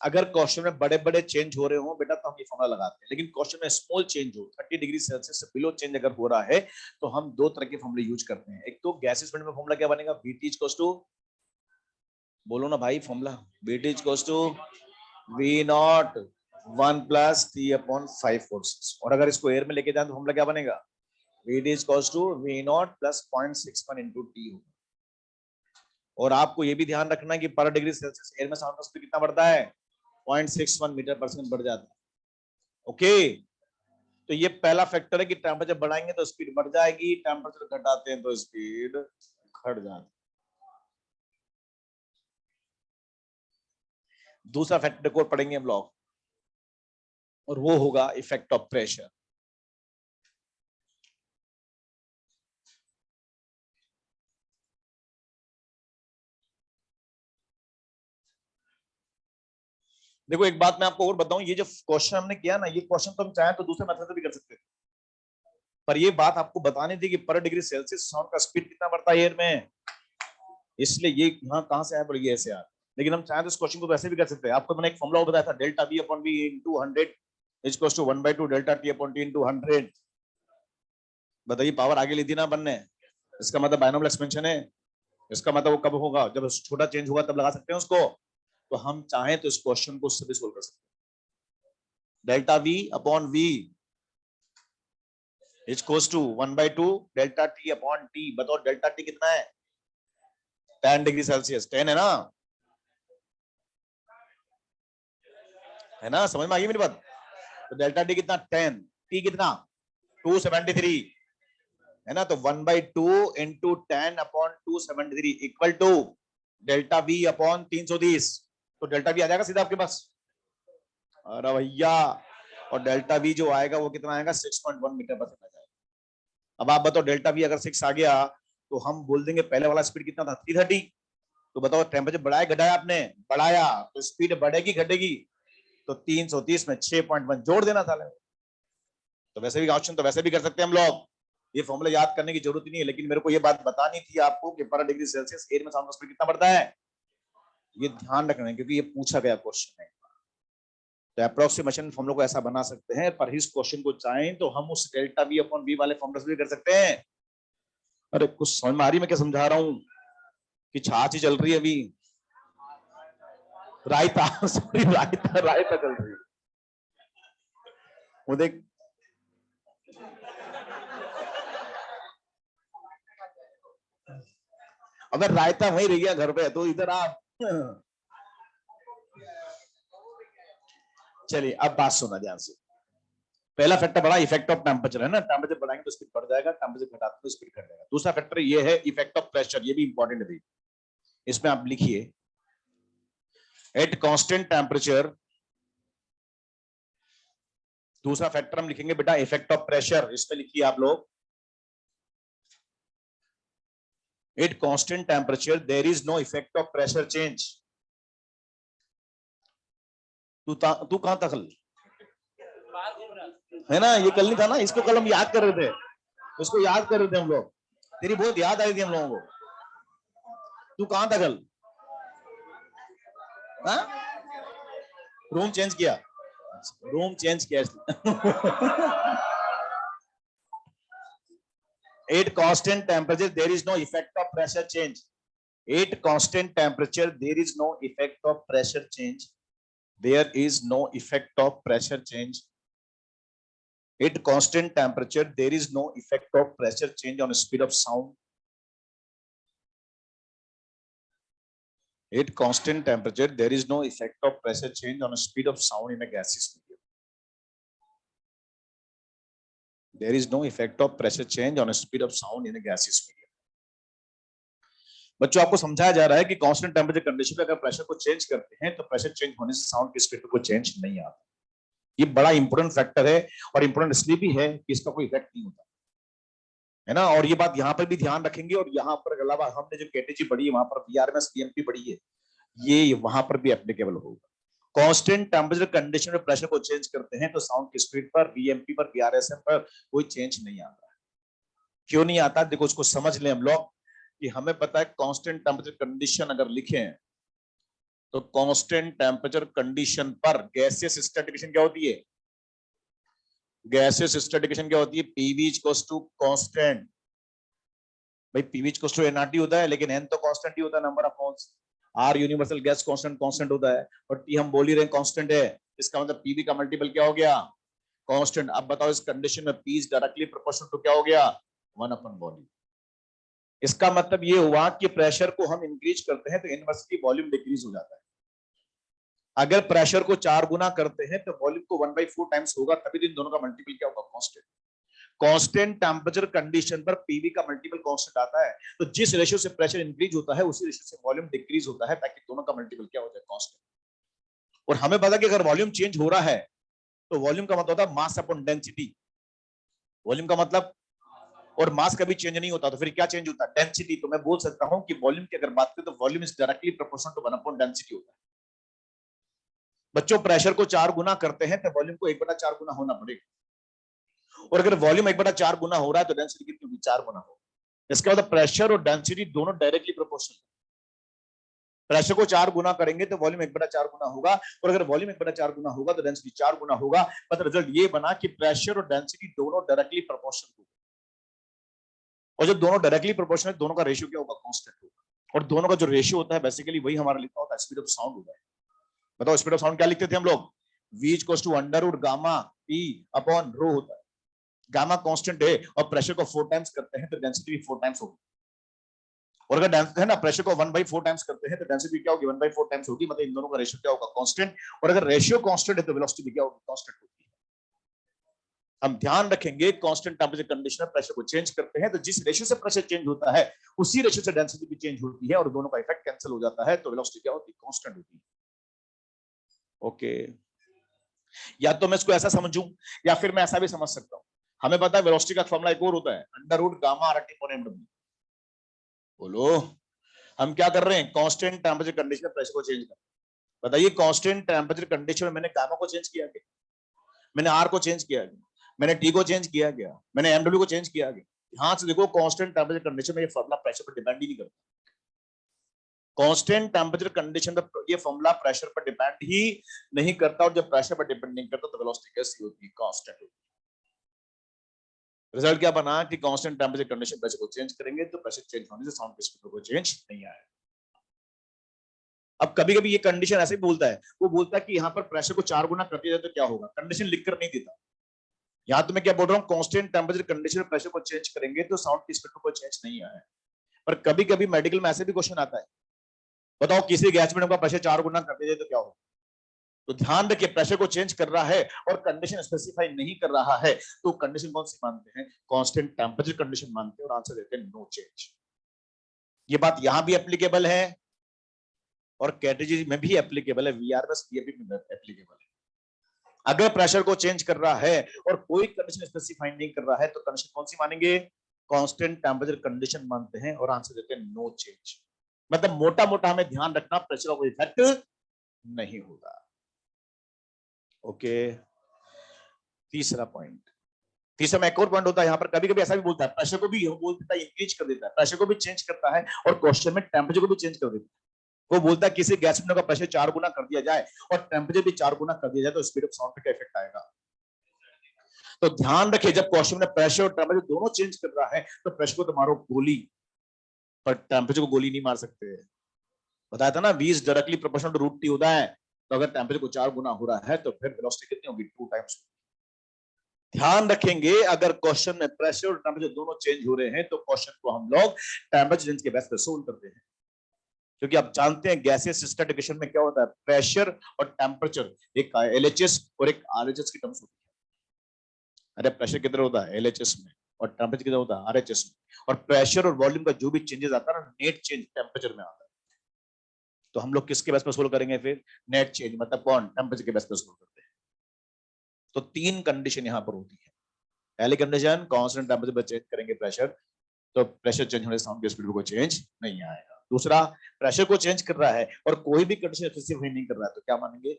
अगर क्वेश्चन में बड़े बड़े चेंज हो रहे हो बेटा तो हम ये फॉर्मूला लगाते हैं, लेकिन क्वेश्चन में स्मॉल चेंज हो, 30 डिग्री सेल्सियस से बिलो चेंज अगर हो रहा है तो हम दो तरह के फॉर्मूले यूज करते हैं। एक तो गैसेस में फॉर्मूला क्या बनेगा, Vt इक्वल्स टू, बोलो ना भाई formula, Vt equals to V naught 1 + T/546, और अगर इसको एयर में लेके जाए तो फॉर्मूला क्या बनेगा, Vt equals to V naught + 0.61 into T होगा। और आपको ये भी ध्यान रखना है कि पर डिग्री सेल्सियस एयर में साउंड का स्पीड कितना बढ़ता है, 0.61 मीटर पर सेकंड बढ़ जाता है। ओके, तो ये पहला फैक्टर है कि टेम्परेचर बढ़ाएंगे तो स्पीड बढ़ जाएगी, टेम्परेचर घटाते हैं तो स्पीड घट जाती है। दूसरा फैक्टर को पढ़ेंगे हम लोग, और वो होगा इफेक्ट ऑफ प्रेशर। देखो एक बात मैं आपको और बताऊं, ये जो क्वेश्चन हमने किया ना, ये क्वेश्चन तो हम चाहें तो दूसरे मेथड से भी कर सकते थे, पर ये बात आपको बतानी थी कि पर डिग्री सेल्सियस साउंड का स्पीड कितना बढ़ता है एयर में, इसलिए ये यहाँ कहां से आया, बोलिए ऐसे यार। लेकिन हम चाहें तो इस क्वेश्चन को वैसे भी कर सकते हैं। आपको मैंने एक फॉर्मूला बताया था, delta B upon B into 100 equals to 1/2 delta T upon T into 100। बताइए पावर आगे ली थी ना बनने, इसका मतलब बायनोमियल एक्सपेंशन है। इसका मतलब वो कब होगा, जब छोटा चेंज होगा तब लगा सकते हैं उसको। तो हम चाहें तो इस क्वेश्चन को उससे भी सोल्व कर सकते हैं। Delta V upon V equals to 1/2 delta T upon T. बताओ डेल्टा टी कितना है, 10 डिग्री सेल्सियस। 10 है ना, समझ में आ गई मेरी बात। तो डेल्टा टी कितना, 10, टी कितना 273 है ना। तो 1/2 इंटू 10 अपॉन 273 equal to delta V upon 330। तो डेल्टा वी आ जाएगा सीधा आपके पास। अरे भैया, और डेल्टा वी जो आएगा वो कितना आएगा, 6.1 मीटर पर सेकंड आएगा। अब आप बताओ डेल्टा वी अगर 6 आ गया तो हम बोल देंगे पहले वाला स्पीड कितना था, 330। तो बताओ टेम्परेचर बढ़ाया घटाया आपने, बढ़ाया, तो स्पीड बढ़ेगी घटेगी। तो 330 में 6.1 जोड़ देना था। तो वैसे भी ऑप्शन तो वैसे भी कर सकते हैं हम लोग, ये फॉर्मूला याद करने की जरूरत नहीं है। लेकिन मेरे को ये बात बतानी थी आपको कि पर डिग्री सेल्सियस एयर में साउंड स्पीड कितना बढ़ता है, ये ध्यान रखना है क्योंकि ये पूछा गया क्वेश्चन है। तो अप्रोक्सीमेशन फॉर्मूला को ऐसा बना सकते हैं, पर इस क्वेश्चन को चाहें तो हम उस डेल्टा वी अपॉन वी वाले फॉर्मूला से भी कर सकते हैं। अरे कुछ समझ में आ रही मैं क्या समझा रहा हूं, कि छाछ ही चल रही है अभी, रायता सॉरी रायता रायता चल रही है वो देख। अगर रायता वहीं रह गया घर पे तो इधर आप। चलिए अब बात सुना ध्यान से। पहला फैक्टर बड़ा इफेक्ट ऑफ टेम्परेचर है ना, टेम्परेचर बढ़ाएंगे तो स्पीड बढ़ जाएगा, टेम्परेचर घटाते तो स्पीड घट जाएगा। दूसरा फैक्टर ये है इफेक्ट ऑफ प्रेशर, ये भी इंपॉर्टेंट है। इसमें आप लिखिए एट कांस्टेंट टेम्परेचर। दूसरा फैक्टर हम लिखेंगे बेटा इफेक्ट ऑफ प्रेशर, इसमें लिखिए आप लोग at constant temperature there is no effect of pressure change. तू कहां तक है ना, ये कल नहीं था ना, इसको कल हम याद कर रहे थे, उसको याद कर रहे थे हम लोग, तेरी बहुत याद आई थी हम लोगों को। तू कहां था कल, रूम चेंज किया, रूम चेंज किया at constant temperature there is no effect of pressure change. At constant temperature there is no effect of pressure change. There is no effect of pressure change. At constant temperature, there is no effect of pressure change on speed of sound. At constant temperature, there is no effect of pressure change on speed of sound in a gaseous medium. There is no effect of pressure change on speed of sound in a gaseous medium. बच्चों आपको समझाया जा रहा है कि कांस्टेंट टेम्परेचर कंडीशन में अगर प्रेशर को चेंज करते हैं तो प्रेशर चेंज होने से साउंड की स्पीड में कोई चेंज नहीं आता। ये बड़ा इंपॉर्टेंट फैक्टर है, और इंपॉर्टेंट इसलिए भी है कि इसका कोई इफेक्ट नहीं होता है ना। और ये बात यहाँ पर भी ध्यान रखेंगे, और यहाँ पर अलावा हमने जो कैटेगरी पढ़ी है वहां पर वीआरएमएस वीएमपी पढ़ी है, ये वहां पर भी एप्लीकेबल होगा। कांस्टेंट टेम्परेचर कंडीशन में प्रेशर को चेंज करते हैं तो साउंड की स्पीड पर, वीएमपी पर, वीआरएसएम पर कोई चेंज नहीं आता। क्यों नहीं आता, देखो उसको समझ लें हम लोग कि हमें पता है कांस्टेंट टेम्परेचर कंडीशन अगर लिखें तो कांस्टेंट टेम्परेचर कंडीशन पर गैसियस स्टैटिक क्या होती है, गैसेस स्टैटिक क्या होती है, पीवी इक्वल्स टू कांस्टेंट। भाई पीवी इक्वल्स टू एनआरटी होता है, लेकिन एन तो कांस्टेंट ही होता है, number of moles. R universal gas constant constant होता है, और टी हम बोल ही रहे कांस्टेंट है। इसका मतलब पीवी का मल्टीपल क्या हो गया, कांस्टेंट। अब बताओ इस कंडीशन में P is directly proportional to क्या हो गया, 1/वॉल्यूम। इसका मतलब ये हुआ कि प्रेशर को हम इंक्रीज करते हैं तो इनवर्सली वॉल्यूम डिक्रीज हो जाता है। अगर प्रेशर को 4 गुना करते हैं तो वॉल्यूम को 1/4 टाइम्स होगा, तभी इन दोनों का मल्टीपल क्या होगा, कांस्टेंट। कांस्टेंट टेम्परेचर कंडीशन पर पीवी का मल्टीपल कांस्टेंट आता है, तो जिस रेशियो से प्रेशर इंक्रीज होता है उसी रेशियो से वॉल्यूम डिक्रीज होता है, ताकि दोनों का मल्टीपल क्या हो जाए, कांस्टेंट। और हमें पता कि अगर वॉल्यूम चेंज हो रहा है तो वॉल्यूम का मतलब होता है मास अपॉन डेंसिटी। वॉल्यूम का मतलब, और मास कभी चेंज नहीं होता, तो फिर क्या चेंज होता है, डेंसिटी। तो मैं बोल सकता हूं कि वॉल्यूम की अगर बात करें तो volume is directly proportional to density होता है। बच्चों प्रेशर को 4 गुना करते हैं तो वॉल्यूम को 1/4 गुना होना पड़ेगा, और अगर वॉल्यूम 1/4 गुना हो रहा है तो डेंसिटी कितनी होगी, 4 गुना होगी। इसके बाद प्रेशर और डेंसिटी दोनों डायरेक्टली प्रोपोर्शनल। प्रेशर को 4 गुना करेंगे तो वॉल्यूम 1/4 गुना होगा, और अगर वॉल्यूम 1/4 गुना होगा तो डेंसिटी 4 गुना होगा। मतलब रिजल्ट ये बना कि प्रेशर और डेंसिटी दोनों डायरेक्टली प्रोपोर्शनल होगा, और जब दोनों डायरेक्टली प्रोपोर्शनल दोनों का रेशियो क्या होगा, कांस्टेंट होगा। और दोनों का जो रेशियो होता है बेसिकली वही हमारा लिखा होता है स्पीड ऑफ साउंड होता है। बताओ स्पीड ऑफ साउंड क्या लिखते थे हम लोग, v equals to under root gamma p upon rho होता है। गामा कांस्टेंट है और प्रेशर को 4 टाइम्स करते हैं तो डेंसिटी भी 4 टाइम्स होगी, और अगर है ना प्रेशर को 1/4 टाइम्स करते हैं तो डेंसिटी क्या होगी, 1/4 टाइम्स होगी। मतलब इन दोनों का रेशियो क्या होगा, कांस्टेंट। और अगर रेशियो कांस्टेंट है तो वेलोसिटी भी क्या होगी, कांस्टेंट होगी। हम ध्यान रखेंगे कांस्टेंट टेंपरेचर कंडीशन में प्रेशर को चेंज करते हैं तो जिस रेशियो से प्रेशर चेंज होता है उसी रेशियो से डेंसिटी भी चेंज होती है, और दोनों का इफेक्ट कैंसिल हो जाता है तो वेलोसिटी क्या होती है, कांस्टेंट होती है। ओके, या तो मैं इसको ऐसा समझूं या फिर मैं ऐसा भी समझ सकता हूं। हमें पता है वेलोसिटी का फॉर्मूला एक और होता है, under root gamma R T upon MW. बोलो, हम क्या कर रहे हैं, कांस्टेंट टेंपरेचर कंडीशन में प्रेशर को चेंज कर। बताइए कांस्टेंट टेंपरेचर कंडीशन में मैंने गामा को चेंज किया गया, मैंने आर को चेंज किया गया, मैंने टी को चेंज किया गया, मैंने एमडब्ल्यू को चेंज किया गया। ध्यान से देखो कांस्टेंट टेंपरेचर कंडीशन में ये फॉर्मूला प्रेशर पर डिपेंड ही नहीं करता। कांस्टेंट टेंपरेचर कंडीशन में ये फॉर्मूला प्रेशर पर डिपेंड ही नहीं करता, और जब प्रेशर पर डिपेंड नहीं करता तो वेलोसिटी कैसी होती है, कांस्टेंट होती है। रिजल्ट क्या बना कि कांस्टेंट टेंपरेचर कंडीशन प्रेशर को चेंज करेंगे तो प्रेशर चेंज होने से साउंड की स्पीड को चेंज नहीं आएगा। अब कभी कभी ये कंडीशन ऐसे ही बोलता है, वो बोलता है कि यहाँ पर प्रेशर को 4 गुना कर दिया जाए तो क्या होगा, कंडीशन लिखकर नहीं देता। यहाँ तो मैं क्या बोल रहा हूँ, कांस्टेंट टेंपरेचर कंडीशन में प्रेशर को चेंज करेंगे तो साउंड की स्पीड को चेंज नहीं आएगा। पर कभी कभी मेडिकल में ऐसे भी क्वेश्चन आता है, बताओ किसी गैस मीडियम का प्रेशर 4 गुना कर दिया जाए तो क्या होगा। तो ध्यान रखिए प्रेशर को चेंज कर रहा है और कंडीशन स्पेसिफाई नहीं कर रहा है तो कंडीशन कौन सी मानते हैं, कांस्टेंट टेंपरेचर कंडीशन मानते हैं और आंसर देते हैं नो चेंज। ये बात यहां भी एप्लीकेबल है और कैटेगरी में भी एप्लीकेबल है, वीआरएस भी एप्लीकेबल है। अगर प्रेशर को चेंज कर रहा है और कोई कंडीशन स्पेसिफाई नहीं कर रहा है तो कंडीशन कौन सी मानेंगे, कांस्टेंट टेंपरेचर कंडीशन मानते हैं और आंसर देते हैं नो चेंज। मतलब मोटा मोटा हमें ध्यान रखना प्रेशर का कोई इफेक्ट नहीं होगा। ओके, तीसरा पॉइंट, तीसरा में एक और पॉइंट होता है यहाँ पर, कभी कभी ऐसा भी बोलता है प्रेशर को भी बोल देता है इंक्रीज कर देता है, प्रेशर को भी चेंज करता है और क्वेश्चन में टेंपरेचर को भी चेंज कर देता है। वो बोलता है किसी गैस का प्रेशर 4 गुना कर दिया जाए और टेंपरेचर भी 4 गुना कर दिया जाए तो स्पीड ऑफ साउंड पे क्या इफेक्ट आएगा। तो ध्यान रखिए जब क्वेश्चन में प्रेशर और टेंपरेचर दोनों चेंज कर रहा है तो प्रेशर को तो मारो गोली, पर टेंपरेचर को गोली नहीं मार सकते। बताया था ना 20 directly proportional to root T होता है, तो अगर टेंपरेचर को 4 गुना हो रहा है तो फिर वेलोसिटी कितनी होगी, 2 टाइम्स। ध्यान रखेंगे अगर क्वेश्चन में प्रेशर और टेंपरेचर दोनों चेंज हो रहे हैं तो क्वेश्चन को हम लोग टेंपरेचर चेंज के बेस पे सोल्व करते हैं, क्योंकि आप जानते हैं गैसियस सिस्टम इक्वेशन में क्या होता है, प्रेशर और टेंपरेचर एक एलएचएस और एक आरएचएस की टर्म्स होती है। अरे प्रेशर किधर होता है, एलएचएस में, और टेंपरेचर किधर होता है, आरएचएस में। और प्रेशर और वॉल्यूम का जो भी चेंजेस आता है ना, नेट चेंज टेंपरेचर में आता है। तो हम लोग किसके बेस पे सोल्व करेंगे फिर, नेट चेंज, मतलब कौन, टेंपरेचर के बेस पे सोल्व करते हैं। तो 3 कंडीशन यहां पर होती है। पहली कंडीशन कांस्टेंट टेंपरेचर पर चेंज करेंगे प्रेशर, तो प्रेशर चेंज होने से साउंड की स्पीड को चेंज नहीं आएगा। दूसरा, प्रेशर को चेंज कर रहा है और कोई भी कंडीशन स्पेसिफाई नहीं कर रहा है तो क्या मानेंगे,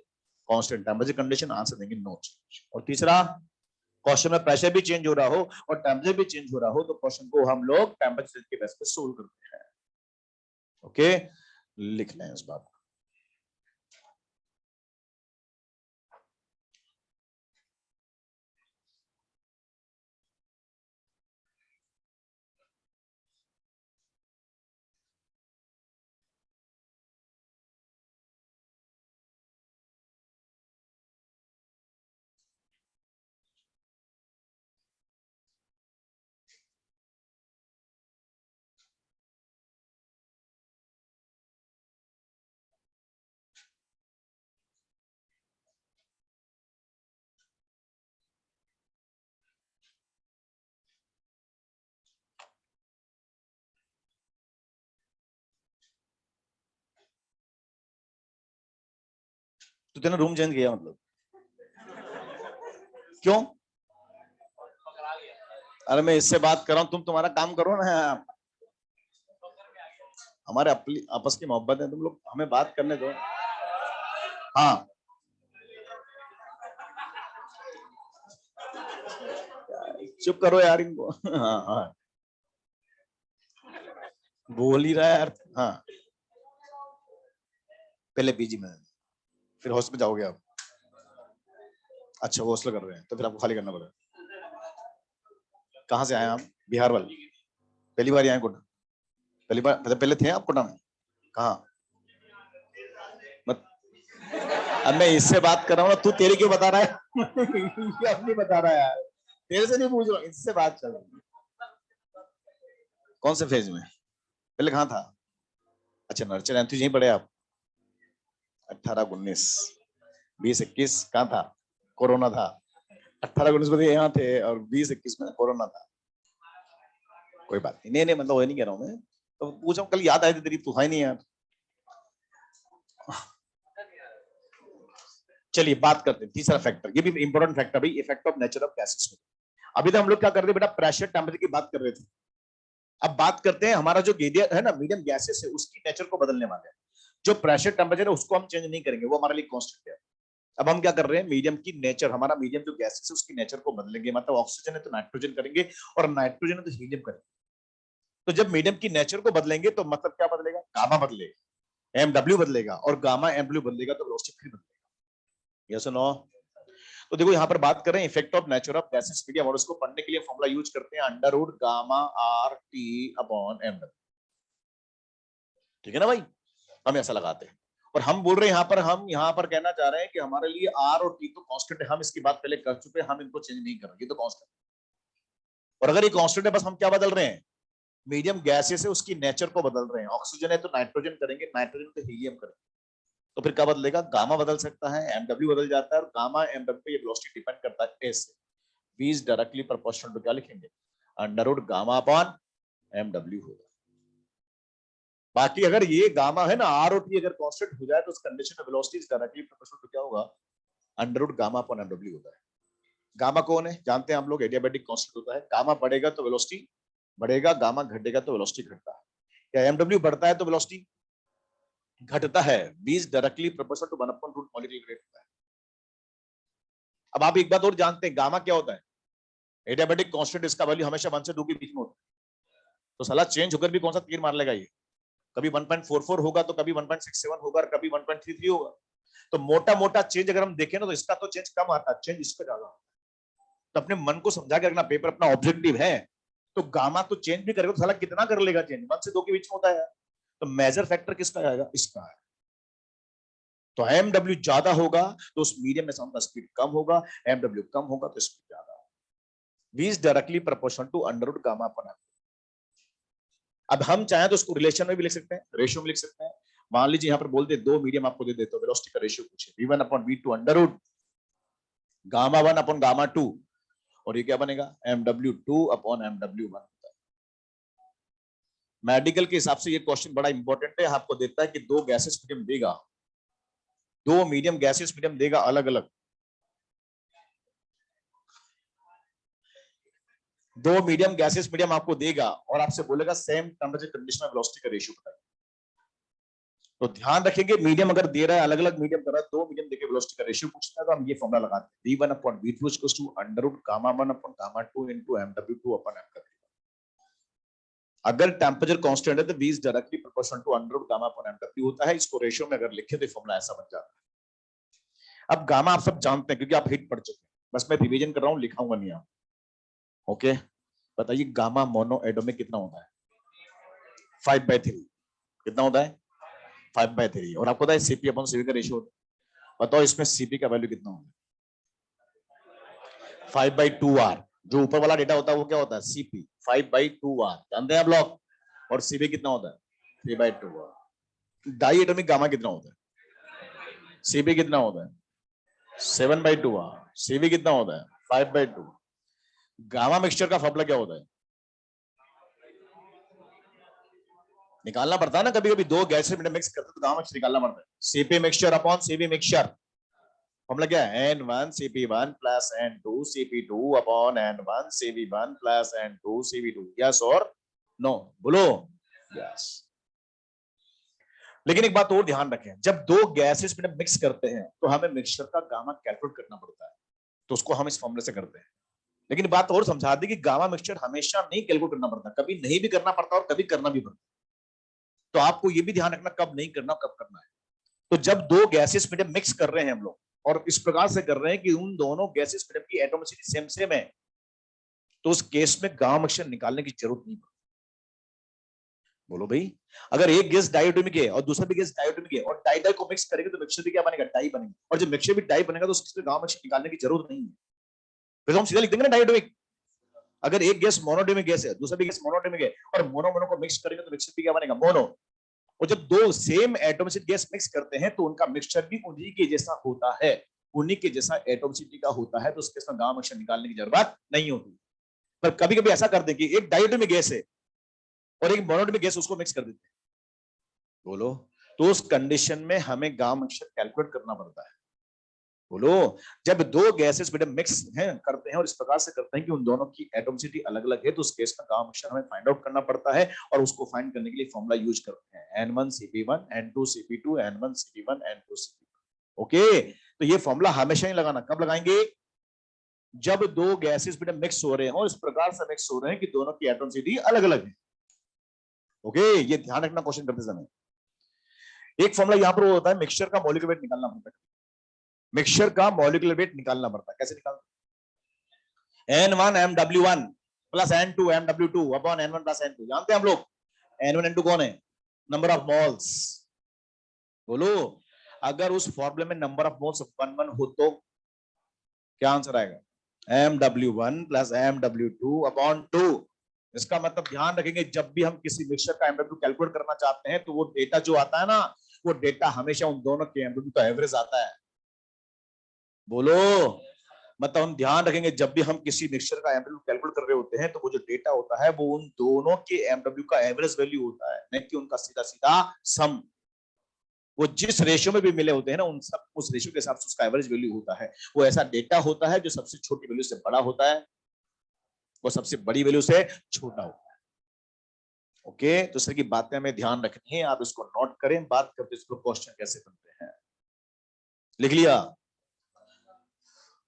कांस्टेंट टेंपरेचर कंडीशन, आंसर देंगे नो चेंज। और तीसरा, क्वेश्चन में प्रेशर भी चेंज हो रहा हो और टेंपरेचर भी चेंज हो रहा हो तो क्वेश्चन को हम लोग टेंपरेचर के बेस पे सोल्व करते हैं। ओके, लिख लें इस बात को। तो तेने रूम चेंज किया मतलब, क्यों? अरे मैं इससे बात कर रहा हूं, तुम तुम्हारा काम करो ना। हमारे आपस की मोहब्बत है, तुम लोग हमें बात करने दो। हाँ, चुप करो यार इनको। हाँ हाँ, बोल ही रहा है यार। हाँ पहले पीजी में, फिर हॉस्टल में जाओगे आप। अच्छा वो हॉस्टल कर रहे हैं तो फिर आपको खाली करना पड़ेगा। कहाँ से आए आप? बिहार वाले? पहली बार आए कोटा? पहली बार? पहले थे आप कोटा में? कहाँ? अब मैं इससे बात कर रहा हूँ ना, तू तेरी क्यों बता रहा है? ये अब नहीं बता रहा है यार, तेरे से नहीं पूछ रहा, इससे बात चल रही। कौन से फेज में? पहले कहाँ था? अच्छा नर्चर एंथी यहीं पढ़े आप? 18-19 20-21 कहाँ था? कोरोना था। 18-19 में यहाँ थे और 20-21 में कोरोना था। कोई बात नहीं, नहीं मतलब वो नहीं कह रहा हूँ मैं, तो पूछा कल याद आई थी तेरी, तू है नहीं यार। चलिए बात करते हैं तीसरा फैक्टर, ये भी इंपॉर्टेंट फैक्टर भाई, effect of nature of gases में। अभी तो हम लोग क्या कर रहे थे बेटा, प्रेशर टेम्परेचर की बात कर रहे थे। अब बात करते हैं हमारा जो मीडियम है ना, मीडियम गैसेस है, उसकी नेचर को बदलने वाले हैं। जो प्रेशर टेम्परेचर है उसको हम चेंज नहीं करेंगे, वो हमारे लिए कांस्टेंट है। अब हम क्या कर रहे हैं, मीडियम की नेचर, हमारा मीडियम जो गैसेस है उसकी नेचर को बदलेंगे। मतलब ऑक्सीजन है तो नाइट्रोजन करेंगे, और नाइट्रोजन है तो हीलियम करेंगे। तो जब मीडियम की नेचर को बदलेंगे तो मतलब क्या बदलेगा? गामा बदलेगा, एमडब्ल्यू बदलेगा, और गामा एमडब्ल्यू बदलेगा तो वेलोसिटी फ्री बदलेगा। यस और नो? तो देखो यहां पर बात कर रहे हैं effect of nature of gases medium, और उसको पढ़ने के लिए फॉर्मूला यूज करते हैं under root gamma R T upon MW. ठीक है ना भाई, हम ऐसा लगाते हैं। और हम बोल रहे हैं हम यहाँ पर कहना चाह रहे हैं कि हमारे लिए आर और टी तो कांस्टेंट है, हम इसकी बात पहले कर चुके हैं, हम इनको चेंज नहीं कर रहे, ये तो कांस्टेंट। और अगर ये कांस्टेंट है, बस हम क्या बदल रहे हैं, मीडियम गैसेस है उसकी नेचर को बदल रहे हैं। ऑक्सीजन है तो नाइट्रोजन करेंगे, नाइट्रोजन तो हीलियम करेंगे, तो फिर क्या बदलेगा? गामा बदल सकता है, एमडब्ल्यू बदल जाता है, और गामा एमडब्ल्यू पे ये वेलोसिटी डिपेंड करता है एस से। V is directly proportional to क्या लिखेंगे? Under root gamma upon MW होगा। बाकी अगर ये गामा है ना, आर और टी अगर कांस्टेंट हो जाए तो उस कंडीशन में velocity is directly proportional to क्या होगा? Under root gamma upon MW होता है। गामा कौन है जानते हैं हम लोग? एडियाबैटिक कांस्टेंट होता है। गामा बढ़ेगा तो वेलोसिटी बढ़ेगा, गामा घटेगा तो वेलोसिटी घटता है। या एमडब्ल्यू बढ़ता है तो वेलोसिटी घटता है। V is directly proportional to 1 upon root molecular weight होता है। अब आप एक बात और जानते हैं, गामा क्या होता है? एडियाबैटिक कांस्टेंट, इसका वैल्यू हमेशा 1 से 2 के बीच में होता है। तो साला चेंज होकर भी कौन सा तीर मार लेगा ये? कभी 1.44 होगा तो कभी 1.67 होगा और कभी 1.33 होगा। तो मोटा मोटा चेंज अगर हम देखें ना, तो इसका तो चेंज कम आता है, चेंज इसका ज्यादा। तो अपने मन को समझा के रखना, पेपर अपना ऑब्जेक्टिव है, तो गामा तो चेंज भी करेगा तो साला कितना कर लेगा चेंज? 1 से 2 के बीच में होता है। तो मेजर फैक्टर किसका आएगा? इसका है। तो एमडब्ल्यू ज्यादा होगा तो उस मीडियम में साउंड का स्पीड कम होगा, एमडब्ल्यू कम होगा तो स्पीड ज्यादा। V is directly proportional to under root gamma upon MW. अब हम चाहें तो उसको रिलेशन में भी लिख सकते हैं, रेशियो में लिख सकते हैं। मान लीजिए यहाँ पर बोल दे दो मीडियम आपको दे देते हो, वेलोसिटी का रेशियो पूछे V1 upon V2 under root gamma 1 upon gamma 2, और ये क्या बनेगा? MW2 upon MW1। मेडिकल के हिसाब से ये क्वेश्चन बड़ा इंपॉर्टेंट है, आपको देता है कि दो गैसेस मीडियम देगा, दो मीडियम गैसेस मीडियम देगा अलग अलग, दो मीडियम गैसेस मीडियम आपको देगा और आपसे बोलेगा सेम टेंपरेचर कंडीशन में वेलोसिटी का रेशियो बताइए। तो ध्यान रखेंगे, मीडियम अगर दे रहा है, अलग अलग मीडियम कर रहा है, दो मीडियम देके वेलोसिटी का रेशियो पूछता है, तो हम ये फॉर्मूला लगाते हैं V1 upon V2 equals to under root gamma 1 upon gamma 2 into MW2 upon M। अगर टेंपरेचर कांस्टेंट है तो V is directly proportional to under root gamma upon MW होता है। इसको रेशियो में अगर लिखे तो फॉर्मूला ऐसा बन जाता है। अब गामा आप सब जानते हैं क्योंकि आप हिट पढ़ चुके हैं, बस मैं रिवीजन कर रहा हूं, लिखाऊंगा नहीं आप। ओके, बताइए गामा मोनो एटॉमिक कितना होता है? 5/3। कितना होता है? 5/3। और आपको पता है Cp अपॉन Cv का रेशियो होता है। बताओ इसमें Cp का वैल्यू कितना होता है? 5/2R। जो ऊपर वाला डेटा होता है वो क्या होता है? Cp 5/2R, जानते हैं आप लोग। और Cv कितना होता है? 3/2R। डाई एटॉमिक गामा कितना होता है? Cp कितना होता है? 7/2R। Cv कितना होता है? 5/2। गामा मिक्सचर का फॉर्मूला क्या होता है? निकालना पड़ता है ना, कभी कभी दो गैसेस मिक्स करते तो गामा मिक्सचर निकालना पड़ता है। Cp mixture upon Cv mixture, formula क्या है? N1 Cp1 plus N2 Cp2 upon N1 Cv1 plus N2 Cv2। Yes और नो? बोलो यस। लेकिन एक बात और ध्यान रखें, जब दो गैसेस मिक्स करते हैं तो हमें मिक्सचर का गामा कैलकुलेट करना पड़ता है, तो उसको हम इस फॉर्मूले से करते हैं। लेकिन बात और समझा दी कि गामा मिक्सचर हमेशा नहीं कैलकुलेट करना पड़ता, कभी नहीं भी करना पड़ता और कभी करना भी पड़ता। तो आपको ये भी ध्यान रखना कब नहीं करना कब करना है। तो जब दो गैसेस मीडियम मिक्स कर रहे हैं हम लोग और इस प्रकार से कर रहे हैं कि उन दोनों गैसेस मीडियम की एटॉमिसिटी सेम सेम है, तो उस केस में गामा मिक्सचर निकालने की जरूरत नहीं पड़ती। बोलो भाई, अगर एक गैस डाइएटोमिक है और दूसरा भी गैस डाइएटोमिक है और डाई डाई को मिक्स करेंगे तो मिक्सचर भी क्या बनेगा, डाई बनेगा। और जब मिक्सचर भी डाई बनेगा तो उसमें गामा मिक्सचर निकालने की जरूरत नहीं है, फिर हम सीधा लिख देंगे ना डाइएटोमिक। अगर एक गैस मोनोटोमिक गैस है, दूसरा भी गैस मोनोटोमिक है और मोनो मोनो को मिक्स करेंगे तो मिक्सचर भी क्या बनेगा, मोनो। और जब दो सेम एटॉमिसिटी गैस मिक्स करते हैं तो उनका मिक्सचर भी उन्हीं के जैसा होता है, उन्हीं के जैसा एटॉमिसिटी का होता है, तो उसके साथ गामा मिक्सचर निकालने की जरूरत नहीं होती। पर कभी कभी ऐसा कर दें कि एक डाइएटोमिक गैस है और एक मोनोटोमिक गैस, उसको मिक्स कर देते हैं, बोलो, तो उस कंडीशन में हमें गामा मिक्सचर कैलकुलेट करना पड़ता है। बोलो, जब दो गैसेस मीडियम मिक्स हैं करते हैं और इस प्रकार से करते हैं कि उन दोनों की एटॉमिसिटी अलग अलग है, तो उस केस में गामा मिक्सचर हमें फाइंड आउट करना पड़ता है और उसको फाइंड करने के लिए फॉर्मूला यूज करते हैं N1CP1 N2CP2 N1CP1 N2CP2। Okay, तो ये फॉर्मूला हमेशा ही लगाना। कब लगाएंगे, जब दो गैसेस मीडियम मिक्स हो रहे हो, इस प्रकार से मिक्स हो रहे हैं कि दोनों की एटॉमिसिटी अलग अलग है। ओके, ये ध्यान रखना क्वेश्चन करते समय। एक फॉर्मूला यहां पर होता है, मिक्सचर का मॉलिक्यूलर वेट निकालना पड़ता है। मिक्सचर का मॉलिक्यूलर वेट निकालना पड़ता है, कैसे निकालना, N1 MW1 plus N2 MW2 upon N1 plus N2। जानते हैं हम लोग N1 N2 कौन है, नंबर ऑफ मोल्स। बोलो, अगर उस फॉर्मूले में नंबर ऑफ मोल्स 1 1 हो तो क्या आंसर आएगा, MW1 प्लस MW2 अपॉन 2। इसका मतलब ध्यान रखेंगे, जब भी हम किसी मिक्सचर का MW कैलकुलेट करना चाहते हैं तो वो डेटा जो आता है ना, वो डेटा हमेशा उन दोनों के MW का एवरेज आता है। बोलो, मतलब हम ध्यान रखेंगे जब भी हम किसी मिक्सचर का एमडब्ल्यू कैलकुलेट कर रहे होते हैं तो वो जो डेटा होता है वो उन दोनों के एमडब्ल्यू का एवरेज वैल्यू होता है, नहीं कि उनका सीधा सीधा सम। वो जिस रेशियो में भी मिले होते हैं ना, उन सब उस रेशियो के हिसाब से उसका एवरेज वैल्यू होता है। वो ऐसा डेटा होता है जो सबसे छोटी वैल्यू से बड़ा होता है, वो सबसे बड़ी वैल्यू से छोटा होता है। ओके, तो इस तरह की बातें हमें ध्यान रखनी है, आप इसको नोट करें, बात करते इसको क्वेश्चन कैसे बनते हैं। लिख लिया,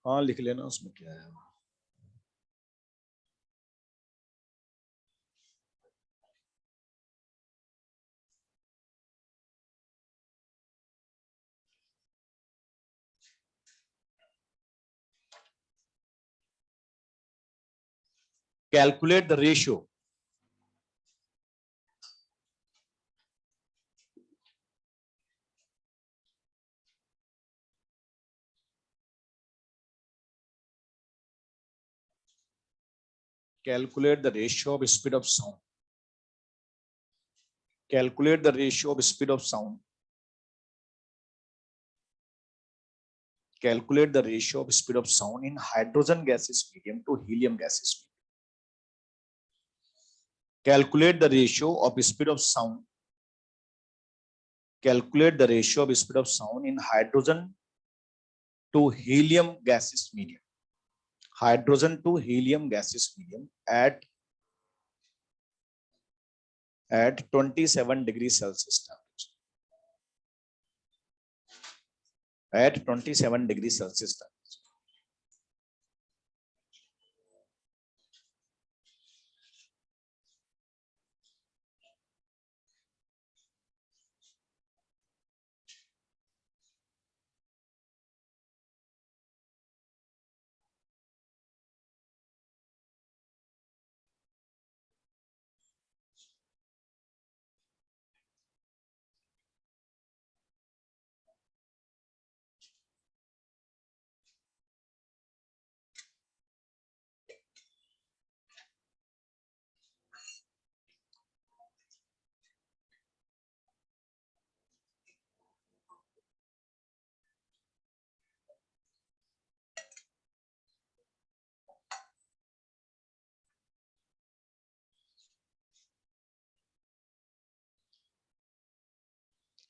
हाँ लिख लेना, उसमें क्या है। Calculate the ratio of speed of sound. Calculate the ratio of speed of sound. Calculate the ratio of speed of sound in hydrogen gaseous medium to helium gaseous medium. Calculate the ratio of speed of sound. Calculate the ratio of speed of sound in hydrogen to helium gaseous medium. Hydrogen to helium gaseous medium at 27 degrees Celsius temperature. At 27 degrees Celsius temperature.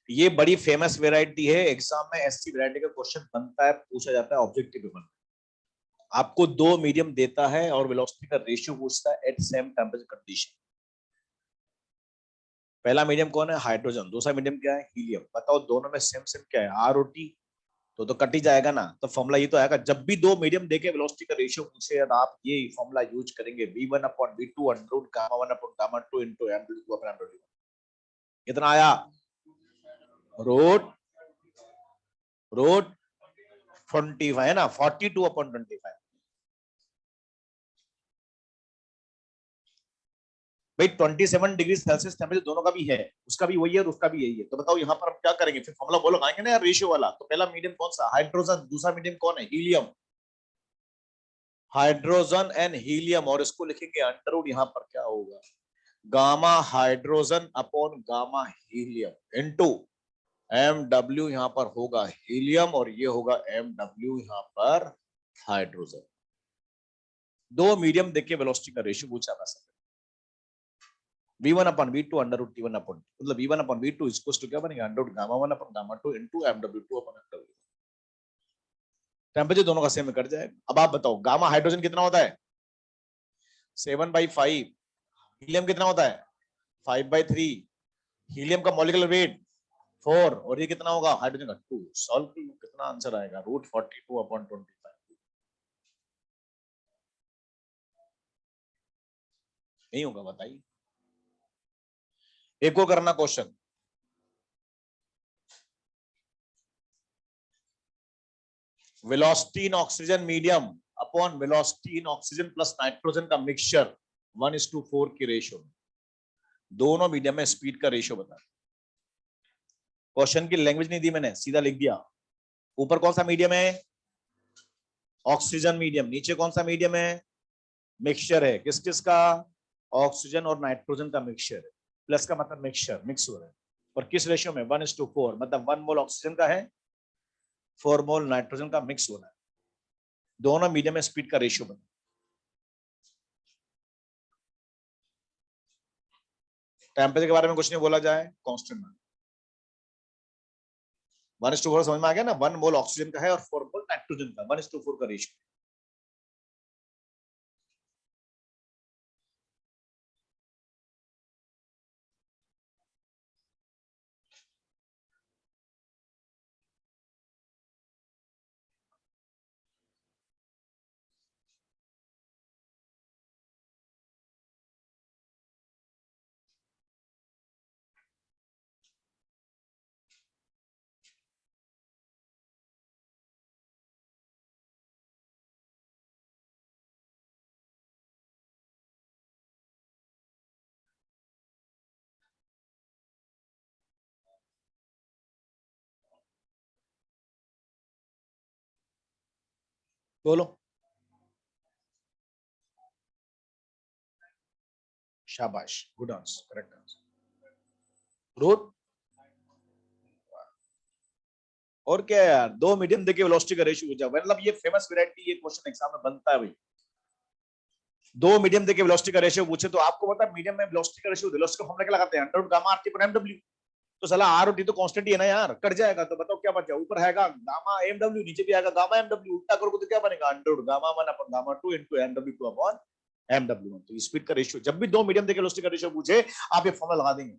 ये बड़ी फेमस वैरायटी है, एग्जाम में ऐसी वैरायटी का क्वेश्चन बनता है, पूछा जाता है ऑब्जेक्टिव पेपर में। आपको दो मीडियम देता है और वेलोसिटी का रेशियो पूछता है एट सेम टेम्परेचर कंडीशन। पहला मीडियम कौन है, हाइड्रोजन। दूसरा मीडियम क्या है, हीलियम। बताओ दोनों में सेम सेम क्या है, आर और टी। तो कट ही जाएगा ना। तो फॉर्मूला ये तो आएगा, जब भी दो मीडियम देके वेलोसिटी का रेशियो पूछे तो आप ये फॉर्मूला यूज करेंगे, v1/v2 under root gamma gamma 2 into m/2 upon m/2। कितना आया, रूट रूट 25 है ना, 42/25। भाई 27 डिग्री सेल्सियस टेम्परेचर दोनों का भी है, उसका भी वही है और उसका भी यही है। तो बताओ यहाँ पर हम क्या करेंगे, फिर फॉर्मूला बोलो लगाएंगे ना यार, रेशियो वाला। तो पहला मीडियम कौन सा, हाइड्रोजन। दूसरा मीडियम कौन है, हीलियम। हाइड्रोजन एंड हीलियम, और इसको लिखेंगे अंडर रूट, यहाँ पर क्या होगा, gamma hydrogen upon gamma helium into M W, यहाँ पर होगा हीलियम और ये होगा एम डब्ल्यू यहाँ पर हाइड्रोजन। दो मीडियम देख के वेलोसिटी का रेशियो पूछा जा सकता है। v1/v2 under root t1 upon, मतलब v1/v2 इक्वल्स टू क्या बनेगा, under root gamma 1 upon gamma 2 into mw2 upon mw। Temperature दोनों का सेम में कट जाएगा। अब आप बताओ गामा हाइड्रोजन कितना होता है, 7/5। हीलियम कितना होता है, 5/3। हीलियम का मॉलिक्यूलर वेट 4 और ये कितना होगा हाइड्रोजन का 2। सॉल्व कर लो, कितना आंसर आएगा, √42/25। नहीं होगा, बताइए। एक और करना क्वेश्चन, वेलोसिटी इन ऑक्सीजन मीडियम अपॉन वेलोसिटी इन ऑक्सीजन प्लस नाइट्रोजन का मिक्सचर 1:4 की रेशियो में, दोनों मीडियम में स्पीड का रेशियो बता। क्वेश्चन की लैंग्वेज नहीं दी मैंने, सीधा लिख दिया। ऊपर कौन सा मीडियम है, ऑक्सीजन मीडियम। नीचे कौन सा मीडियम है, मिक्सचर है। किस किस का, ऑक्सीजन और नाइट्रोजन का मिक्सचर है। प्लस का मतलब मिक्सचर, मिक्स हो रहा है। और किस रेशियो में, 1:4, मतलब 1 मोल ऑक्सीजन का है, 4 मोल नाइट्रोजन का मिक्स हो रहा है। दोनों मीडियम में स्पीड का रेशियो बता। टेम्परेचर के बारे में कुछ नहीं बोला जाए, कांस्टेंट में। 1:4 समझ में आ गया ना, 1 मोल ऑक्सीजन का है और 4 मोल नाइट्रोजन का, 1:4 का रेशियो। बोलो, शाबाश, good answer, correct answer. Root, और क्या है यार, दो मीडियम देके वेलोसिटी का रेशियो पूछा, मतलब ये फेमस वैरायटी, ये क्वेश्चन एग्जाम में बनता है भाई। दो मीडियम देके वेलोसिटी का रेशियो पूछे तो आपको पता है मीडियम में वेलोसिटी का रेशियो, वेलोसिटी का फॉर्मूला क्या लगाते हैं, अंडर रूट गामा आरटी पर एमडब्ल्यू। तो साला आर और टी तो कांस्टेंट ही है ना यार, कट जाएगा। तो बताओ क्या बचा, ऊपर आएगा गामा एमडब्ल्यू, नीचे भी आएगा गामा एमडब्ल्यू। उल्टा करोगे तो क्या बनेगा, under root gamma 1 upon gamma 2 into MW upon MW. तो स्पीड का रेशियो, जब भी दो मीडियम देके वेलोसिटी का रेशियो पूछे, आप ये फॉर्मूला लगा देंगे।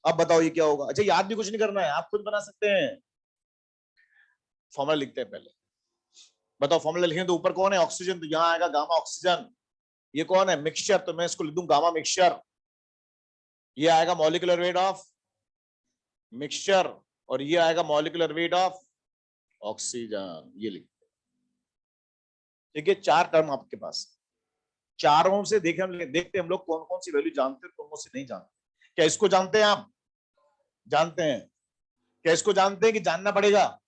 अब बताओ ये क्या होगा। अच्छा, याद भी कुछ नहीं करना है, आप खुद बना सकते हैं। फॉर्मूला लिखते हैं पहले। बताओ फॉर्मूला लिखें तो ऊपर कौन है, ऑक्सीजन, तो यहाँ आएगा गामा ऑक्सीजन। ये कौन है, मिक्सचर, तो मैं इसको लिख दूं गामा मिक्सचर। ये आएगा मॉलिक्यूलर वेट ऑफ मिक्सचर और ये आएगा मॉलिक्यूलर वेट ऑफ ऑक्सीजन। ये लिख, ठीक है। चार टर्म आपके पास, चारों से देखते हम लोग कौन कौन सी वैल्यू जानते हैं, कौन कौन सी नहीं जानते। क्या इसको जानते हैं आप, जानते हैं? क्या इसको जानते हैं कि जानना पड़ेगा,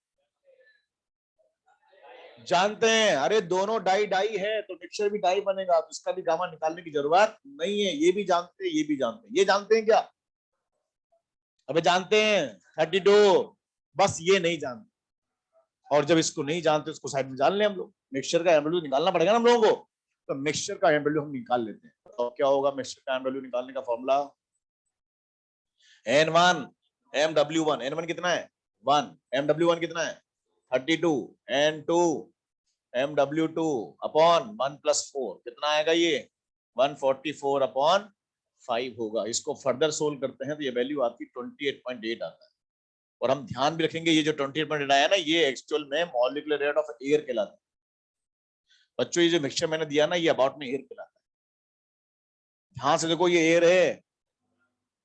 जानते हैं? अरे दोनों डाई डाई है तो मिक्सचर भी डाई बनेगा, तो इसका भी गामा निकालने की जरूरत नहीं है। ये भी जानते हैं, ये भी जानते हैं। ये जानते हैं क्या, अबे जानते हैं 32, बस ये नहीं जानते। और जब इसको नहीं जानते उसको साइड में जान ले हम लोग। मिक्सचर का एमडब्ल्यू निकालना पड़ेगा ना हम लोगों को, तो मिक्सचर का एमडब्ल्यू हम निकाल लेते हैं। तो क्या होगा मिक्सचर का एमडब्ल्यू निकालने का फॉर्मूला, N1 MW1, N1 कितना है 1, MW1 कितना है 32, N2 MW2 अपॉन 1 + 4 कितना आएगा ये 144/5 होगा। इसको फर्दर सोल्व करते हैं तो ये वैल्यू आती 28.8 आता है। और हम ध्यान भी रखेंगे ये जो 28.8 आया ना, ये एक्चुअल में मॉलिक्यूलर रेट ऑफ एयर कहलाता है। बच्चों ये जो मिक्सचर मैंने दिया ना, ये अबाउट में एयर कहलाता है। ध्यान से देखो, ये एयर है,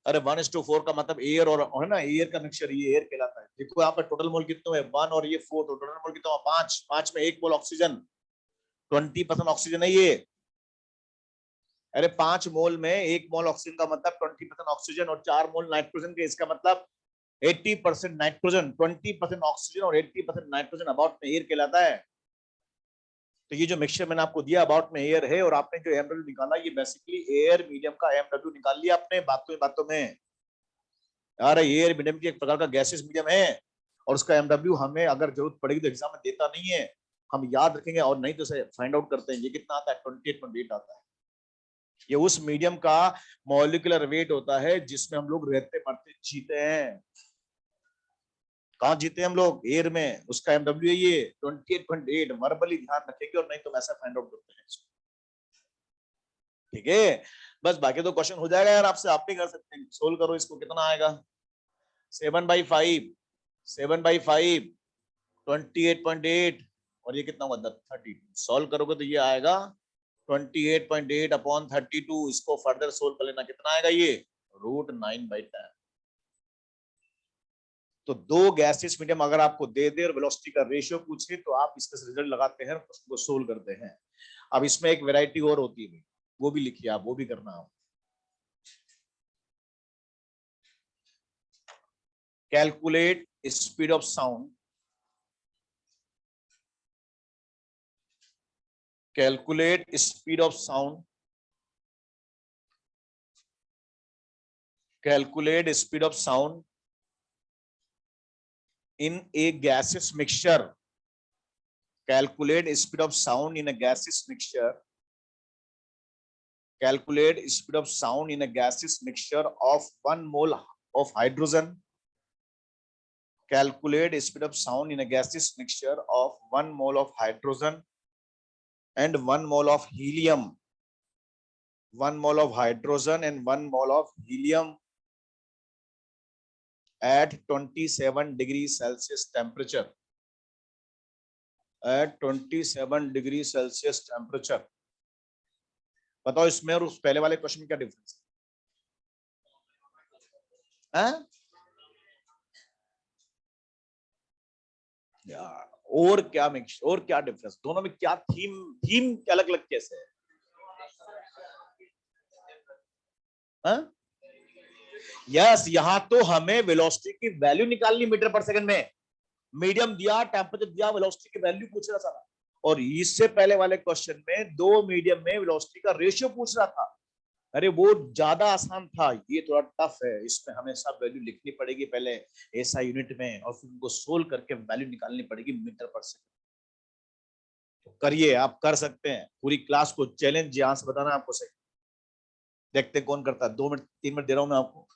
अरे 1:4 का मतलब एयर और है ना, एयर का मिक्सचर, ये एयर कहलाता है। देखो यहाँ पर टोटल मोल कितने है, 1 और ये 4, तो टोटल मोल कितना, 5, 5 में 1 मोल ऑक्सीजन, 20% ऑक्सीजन है ये। अरे 5 मोल में 1 मोल ऑक्सीजन का मतलब 20% ऑक्सीजन, और 4 मोल नाइट्रोजन के, इसका मतलब 80% नाइट्रोजन, 20% ऑक्सीजन और 80% नाइट्रोजन अबाउट में एयर कहलाता है। तो ये जो मिक्सचर मैंने आपको दिया अबाउट में एयर है, और आपने जो एमडब्ल्यू निकाला ये बेसिकली एयर मीडियम का एमडब्ल्यू निकाल लिया आपने बातों में। यार एयर मीडियम की एक प्रकार का गैसेस मीडियम है, और उसका एमडब्ल्यू हमें अगर जरूरत पड़ेगी तो एग्जाम में देता नहीं है, हम याद रखेंगे, और नहीं तो फाइंड आउट करते हैं। ये कितना आता है, 28.8 आता है। ये उस मीडियम का मॉलिक्यूलर वेट होता है जिसमें हम लोग रहते मरते जीते हैं। कहाँ जीते हैं हम लोग, एयर में, उसका एमडब्ल्यू है ये 28.8। वर्बली ध्यान रखेंगे, और नहीं तो वैसा फाइंड आउट करते हैं। ठीक है, बस बाकी तो क्वेश्चन हो जाएगा यार आपसे, आप भी कर सकते हैं। सोल्व करो इसको, कितना आएगा, 7/5, 7/5, 28.8, और ये कितना हुआ 32। सॉल्व करोगे तो ये आएगा 28.8 अपॉन 32। इसको फर्दर सोल्व कर लेना, कितना आएगा ये, √9/10। तो दो गैसेस मीडियम अगर आपको दे दे और वेलोसिटी का रेशियो पूछे तो आप इसका रिजल्ट लगाते हैं, उसको सोल्व करते हैं। अब इसमें एक वैरायटी और होती है, वो भी लिखिए आप, वो भी करना आप। Calculate speed of sound, calculate speed of sound, calculate speed of sound in a gaseous mixture, calculate speed of sound in a gaseous mixture, calculate speed of sound in a gaseous mixture of 1 mole of hydrogen, calculate speed of sound in a gaseous mixture of 1 mole of hydrogen and 1 mole of helium, 1 mole of hydrogen and 1 mole of helium at 27 degrees Celsius temperature, at 27 degrees Celsius temperature। बताओ इसमें और उस पहले वाले क्वेश्चन में क्या डिफरेंस है? यार और क्या मिक्स, और क्या डिफरेंस, दोनों में क्या थीम, थीम अलग अलग कैसे है? यस, यहाँ तो हमें वेलोसिटी की वैल्यू निकालनी मीटर पर सेकंड में, मीडियम दिया, टेम्परेचर दिया, वेलोसिटी की वैल्यू पूछ रहा था। और इससे पहले वाले क्वेश्चन में दो मीडियम में वेलोसिटी का रेशियो पूछ रहा था। अरे वो ज्यादा आसान था, ये थोड़ा टफ है, इसमें हमें सब वैल्यू लिखनी पड़ेगी पहले ऐसा यूनिट में, और फिर उनको सोल्व करके वैल्यू निकालनी पड़ेगी मीटर पर सेकंड। तो करिए, आप कर सकते हैं, पूरी क्लास को चैलेंज यहां से बताना आपको सही। देखते कौन करता है, 2 मिनट 3 मिनट दे रहा हूं मैं आपको।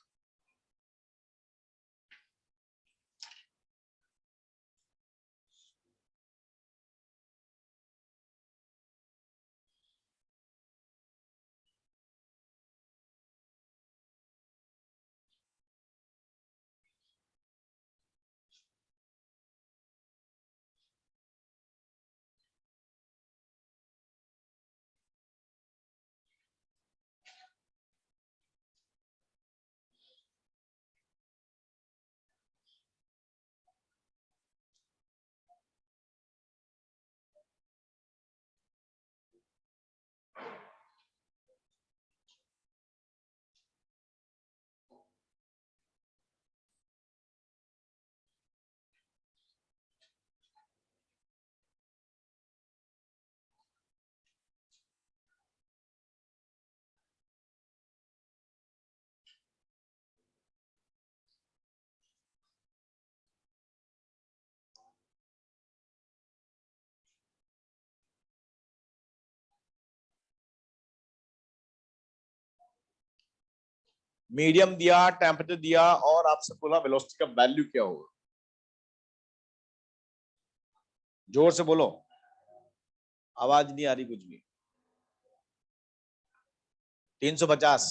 मीडियम दिया, टेम्परेचर दिया, और आपसे बोला वेलोसिटी का वैल्यू क्या होगा। जोर से बोलो, आवाज नहीं आ रही कुछ भी। 350।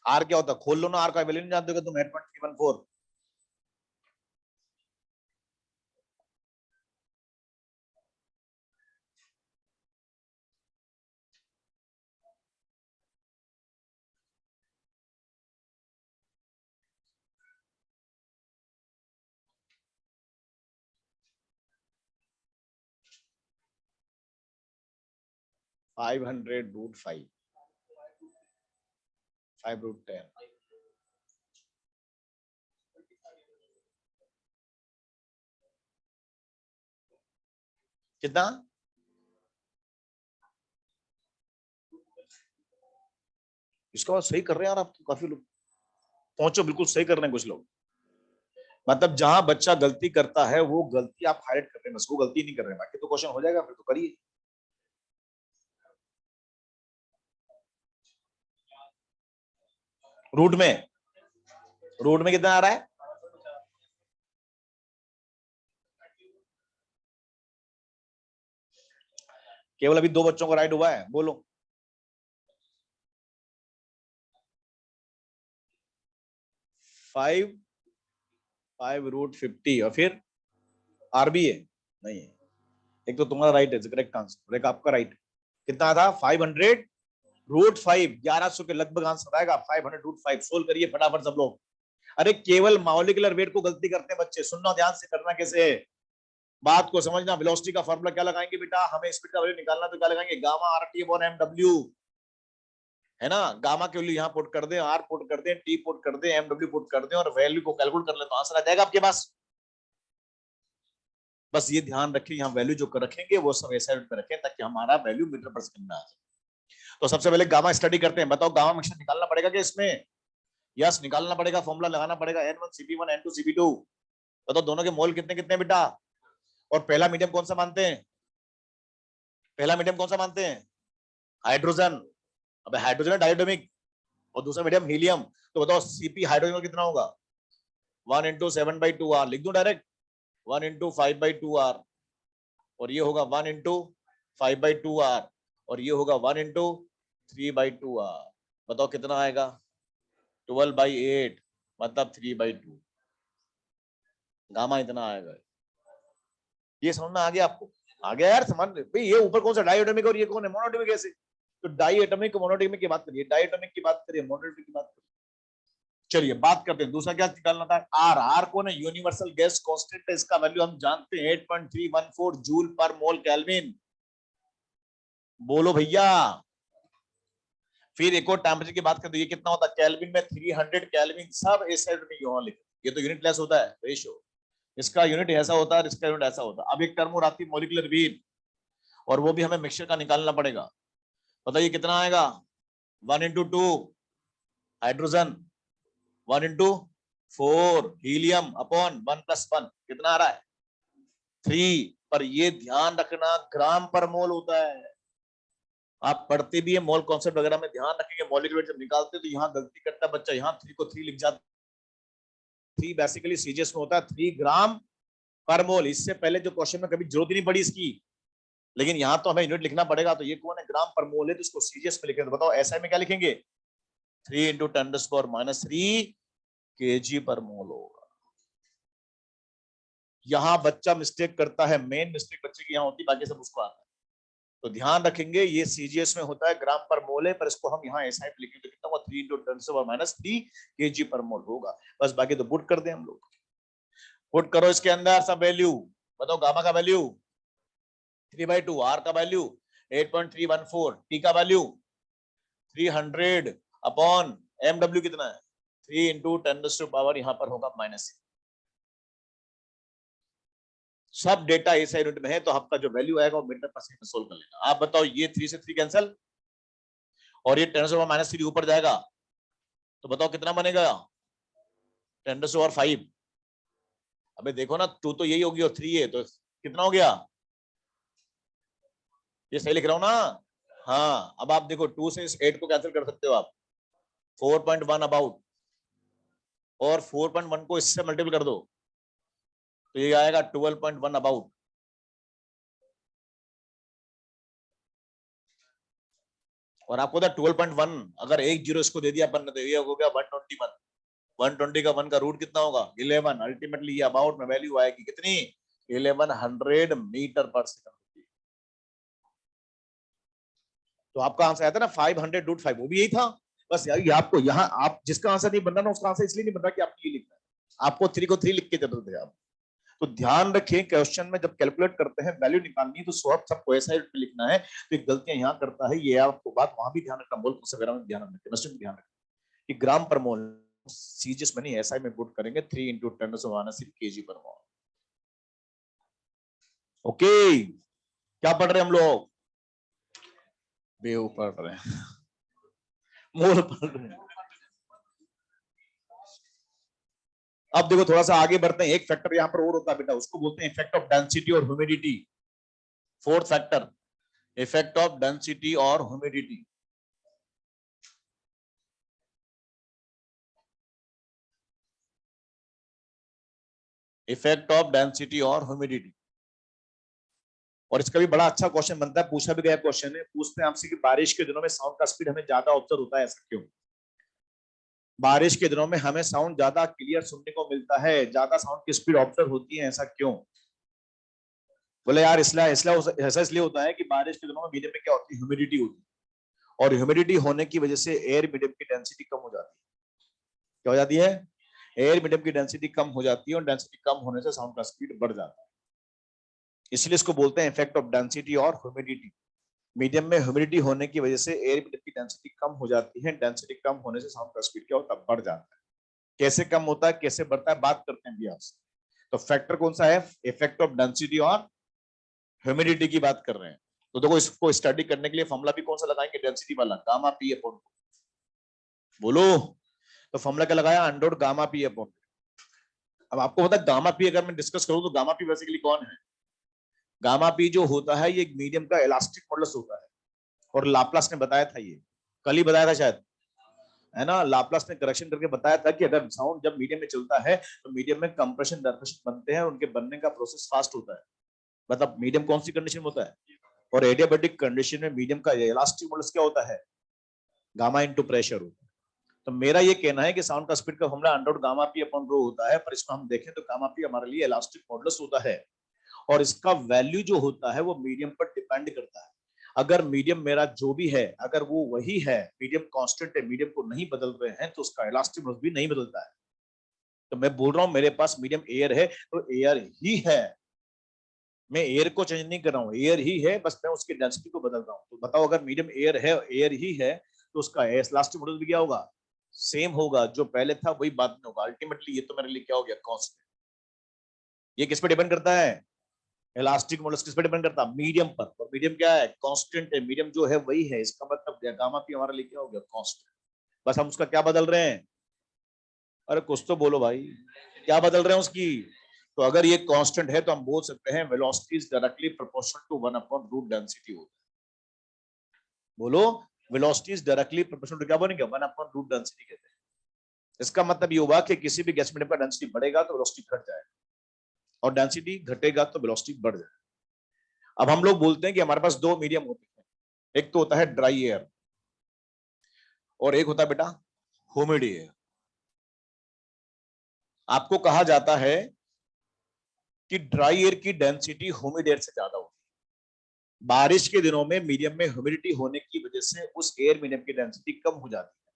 आर क्या होता है, खोल लो ना, आर का वैल्यू नहीं जानते हो तुम, 8.314। 500√5 5√10 कितना? इसका बात सही कर रहे हैं यार आप तो, काफी लोग पहुंचो, बिल्कुल सही कर रहे हैं कुछ लोग। मतलब जहां बच्चा गलती करता है वो गलती आप हाईलाइट कर रहे हैं, बस वो गलती नहीं कर रहे हैं, बाकी तो क्वेश्चन हो जाएगा फिर तो करिए। रूट में कितना आ रहा है? केवल अभी 2 बच्चों का राइट हुआ है, बोलो। 5√50 और फिर आरबी है नहीं है। एक तो तुम्हारा राइट है करेक्ट आंसर, एक आपका राइट। कितना था? 500√5, 1100 के लगभग आंसर आएगा। 500√5 सोल्व करिए फटाफट सब लोग। अरे केवल मॉलिक्यूलर वेट को गलती करते हैं बच्चे, सुनना ध्यान से, करना कैसे है, बात को समझना। वेलोसिटी का फॉर्मूला क्या लगाएंगे बेटा? हमें स्पीड का वैल्यू निकालना, तो क्या लगाएंगे? गामा आरटी अपॉन एमडब्ल्यू, है ना। गामा के वैल्यू यहाँ पुट कर दें, आर पुट कर दें, टी पुट कर दें, एमडब्ल्यू पुट कर दें और वैल्यू को कैलकुलेट कर ले तो आंसर आ जाएगा आपके पास। बस ये ध्यान रखें, यहाँ वैल्यू जो रखेंगे वो सब ऐसा पे रखें ताकि हमारा वैल्यू मीटर पर सेकंड में आ जाए। तो सबसे पहले गामा स्टडी करते हैं। बताओ गामा मिक्सचर निकालना पड़ेगा क्या इसमें? यस निकालना पड़ेगा, फॉर्मूला लगाना पड़ेगा N1 CP1 N2 CP2। बताओ दोनों के मोल कितने कितने बेटा? और पहला मीडियम कौन सा मानते हैं? पहला मीडियम कौन सा मानते हैं? हाइड्रोजन। अब हाइड्रोजन है डायटोमिक, और दूसरा मीडियम हीलियम। तो बताओ सीपी हाइड्रोजन कितना होगा? 1 × 7/2R लिख दूं डायरेक्ट, 1 × 5/2R, और ये होगा 1 × 5/2R, और ये होगा 1 × 3/2R। बताओ कितना आएगा? 12/8 मतलब 3/2। गामा इतना आएगा। ये समझ में आ गया आपको? आ गया यार समझ भाई। ये ऊपर कौन सा डाइएटॉमिक और ये कौन है मोनोटॉमिक? कैसे? तो डाइएटॉमिक मोनोटॉमिक की बात करिए, डाइएटॉमिक की बात करिए, मोनोटॉमिक की बात करिए। चलिए बात करते हैं दूसरा क्या निकालना था। आर। आर कौन है? यूनिवर्सल गैस कांस्टेंट है, इसका वैल्यू हम जानते हैं 8.314 जूल पर मोल केल्विन। बोलो भैया। फिर एक और टेम्परेचर की बात करते हैं, ये कितना होता है केल्विन में? 300 केल्विन। सब इस साइड में यहां लिखो, ये तो यूनिट लेस होता है रेशियो, इसका यूनिट ऐसा होता है, इसका यूनिट ऐसा होता है। अब एक टर्म और आती है मॉलिक्यूलर वेट, और वो भी हमें मिक्सचर का निकालना पड़ेगा। बताइए कितना आएगा? 1 × 2 हाइड्रोजन, 1 × 4 हीलियम अपॉन 1+1 कितना आ रहा है? 3। पर ये ध्यान रखना ग्राम पर मोल होता है। आप पढ़ते भी है मोल कॉन्सेप्ट वगैरह में, ध्यान रखेंगे मॉलिक्यूलर वेट जब निकालते तो यहाँ गलती करता बच्चा, यहाँ 3 को 3 लिख जाता। 3 बेसिकली सीजीएस में होता है 3 ग्राम पर मोल। इससे पहले जो क्वेश्चन में कभी जरूरत ही नहीं पड़ी इसकी, लेकिन यहाँ तो हमें यूनिट लिखना पड़ेगा। तो ये कौन है? ग्राम पर मोल है, तो इसको सीजीएस में लिखेंगे। तो बताओ ऐसा में क्या लिखेंगे? 3 × 10⁻³ kg पर मोल होगा। यहां बच्चा मिस्टेक करता है, मेन मिस्टेक बच्चे की यहां होती, बाकी सब उसको आता है। तो ध्यान रखेंगे ये सीजीएस में होता है ग्राम पर मोल है, पर इसको हम यहाँ ऐसा लिखेंगे तो कितना होगा? 3 × 10⁻³ kg पर मोल होगा। बस बाकी तो पुट कर दें हम लोग। पुट करो इसके अंदर सब वैल्यू। बताओ गामा का वैल्यू 3/2, आर का वैल्यू 8.314, टी का वैल्यू 300 अपॉन एमडब्ल्यू कितना है? 3 × 10⁻, यहाँ पर होगा -6। सब डेटा इस यूनिट में है, तो आपका जो वैल्यू आएगा वो मीटर पर सेकंड में सोल्व कर लेना। आप बताओ ये 3 से 3 कैंसिल, और ये 10⁻³ ऊपर जाएगा, तो बताओ कितना बनेगा? 10⁻5। अबे देखो ना, 2 तो यही होगी और 3 है, तो कितना हो गया? ये सही लिख रहा हूं ना? हाँ। अब आप देखो 2 से इस 8 को कैंसिल कर सकते हो आप, 4.1 अबाउट, और 4.1 को इससे मल्टीपल कर दो तो ये आएगा 12.1 अबाउट। और आपको 12.1 अगर 1 जीरो इसको दे दिया अपन ने, तो ये हो गया 121। 120 का 1 का रूट कितना होगा? 11। अल्टीमेटली ये अबाउट में वैल्यू आएगी कितनी? 1100 मीटर पर सेकंड। तो आपका आंसर आया था ना 500√5, वो भी यही था। बस यार आपको यहाँ, आप जिसका आंसर नहीं बन रहा ना उसका आंसर इसलिए नहीं बन रहा कि आपको ये लिखना है, आपको 3 को 3 लिख के जरूरत है। आप तो ध्यान रखें क्वेश्चन में जब कैलकुलेट करते हैं वैल्यू निकालनी है तो सबको ऐसा ही लिखना है। तो एक गलतियां यहाँ करता है, ये आपको बात वहां भी ध्यान रखना, बोल वगैरह में ध्यान रखना, केमिस्ट्री में ध्यान रखना कि ग्राम पर मोल सीजीएस में नहीं एसआई में पुट करेंगे 3 × 10⁻³ kg पर मोल। ओके, क्या पढ़ रहे हैं हम लोग? वेव पढ़ रहे हैं, मोल पढ़ रहे हैं। अब देखो थोड़ा सा आगे बढ़ते हैं, एक फैक्टर यहां पर और होता है बेटा, उसको बोलते हैं इफेक्ट ऑफ डेंसिटी और humidity. Fourth factor, effect of density और ह्यूमिडिटी। इफेक्ट ऑफ डेंसिटी और ह्यूमिडिटी। और इसका भी बड़ा अच्छा क्वेश्चन बनता है, पूछा भी गया क्वेश्चन है, पूछते हैं आपसे कि बारिश के दिनों में साउंड का स्पीड हमें ज्यादा ऑब्जर्व होता है, ऐसा क्यों? बारिश के दिनों में हमें साउंड ज्यादा क्लियर सुनने को मिलता है, ज्यादा साउंड की स्पीड ऑब्जर्व होती है, ऐसा क्यों? बोले यार इसलिए ऐसा इसलिए होता है कि बारिश के दिनों में मीडियम में क्या होती है, ह्यूमिडिटी होती है, और ह्यूमिडिटी होने की वजह से एयर मीडियम की डेंसिटी कम हो जाती है। क्या हो जाती है? एयर मीडियम की डेंसिटी कम हो जाती है, और डेंसिटी कम होने से साउंड का स्पीड बढ़ जाता है। इसलिए इसको बोलते हैं इफेक्ट ऑफ डेंसिटी और ह्यूमिडिटी। मीडियम में ह्यूमिडिटी होने की वजह से एयर मीडियम की डेंसिटी कम हो जाती है, डेंसिटी कम होने से साउंड का स्पीड क्या होता है, बढ़ जाता है। कैसे कम होता है, कैसे बढ़ता है, बात करते हैं भैया। तो फैक्टर कौन सा है? इफेक्ट ऑफ डेंसिटी और ह्यूमिडिटी की बात कर रहे हैं। तो देखो इसको स्टडी करने के लिए फॉर्मूला भी कौन सा लगाएंगे, डेंसिटी वाला, गामा पी अपॉन, बोलो। तो फॉर्मूला क्या लगाया, अंडर गामा पी अपॉन। अब आपको पता है गामा पी अगर मैं डिस्कस करूं तो गामा पी बेसिकली कौन है? गामा पी जो होता है ये मीडियम का इलास्टिक मॉडुलस होता है, और लाप्लास ने बताया था, ये कल ही बताया था शायद, है ना। लाप्लास ने करेक्शन करके बताया था कि अगर साउंड जब मीडियम में चलता है तो मीडियम में कंप्रेशन डायफ्रेक्शन बनते हैं, और उनके बनने का प्रोसेस फास्ट होता है। मतलब मीडियम कौन सी कंडीशन में होता है? और एडियाबैटिक कंडीशन में मीडियम का इलास्टिक मॉडुलस क्या होता है, गामा इनटू प्रेशर होता है। तो मेरा ये कहना है कि साउंड का स्पीड का formula under gamma P upon rho होता है, पर इसको हम देखें तो गामा पी हमारे लिए इलास्टिक मॉडुलस होता है, और इसका वैल्यू जो होता है वो मीडियम पर डिपेंड करता है। अगर मीडियम मेरा जो भी है अगर वो वही है, मीडियम कांस्टेंट है, मीडियम को नहीं बदल रहे हैं, तो उसका इलास्टिक मॉडुलस भी नहीं बदलता है। तो मैं बोल रहा हूं मेरे पास मीडियम एयर है तो एयर ही है, मैं एयर को चेंज नहीं कर रहा हूँ, एयर ही है, बस मैं उसकी डेंसिटी को बदल रहा हूँ। तो बताओ अगर मीडियम एयर है, एयर ही है, तो उसका इलास्टिक मॉडुलस भी क्या होगा, सेम होगा, जो पहले था वही बाद में होगा। अल्टीमेटली ये तो मेरे लिए क्या हो गया, कांस्टेंट। ये किस पे डिपेंड करता है, इलास्टिक मॉडुलस किस पे डिपेंड करता है, मीडियम पर। और मीडियम क्या है, कांस्टेंट है, मीडियम जो है वही है, इसका मतलब गामा पी हमारे लिए क्या हो गया, कांस्टेंट। बस हम उसका क्या बदल रहे हैं, अरे कुछ तो बोलो भाई, क्या बदल रहे हैं उसकी? तो अगर ये कांस्टेंट है तो हम बोल सकते हैं velocity is directly proportional to root density होता है। बोलो, velocity is directly proportional to क्या बनेगा, 1/रूट डेंसिटी कहते हैं। इसका मतलब ये होगा कि किसी भी गैस मीडियम का डेंसिटी बढ़ेगा तो वेलोसिटी घट जाएगा, और डेंसिटी घटेगा तो वेलोसिटी बढ़ जाएगा। अब हम लोग बोलते हैं कि हमारे पास दो मीडियम होते हैं, एक तो होता है ड्राई एयर, और एक होता है बेटा ह्यूमिड एयर। आपको कहा जाता है कि ड्राई एयर की डेंसिटी ह्यूमिड एयर से ज्यादा होती है। बारिश के दिनों में मीडियम में ह्यूमिडिटी होने की वजह से उस एयर मीडियम की डेंसिटी कम हो जाती है।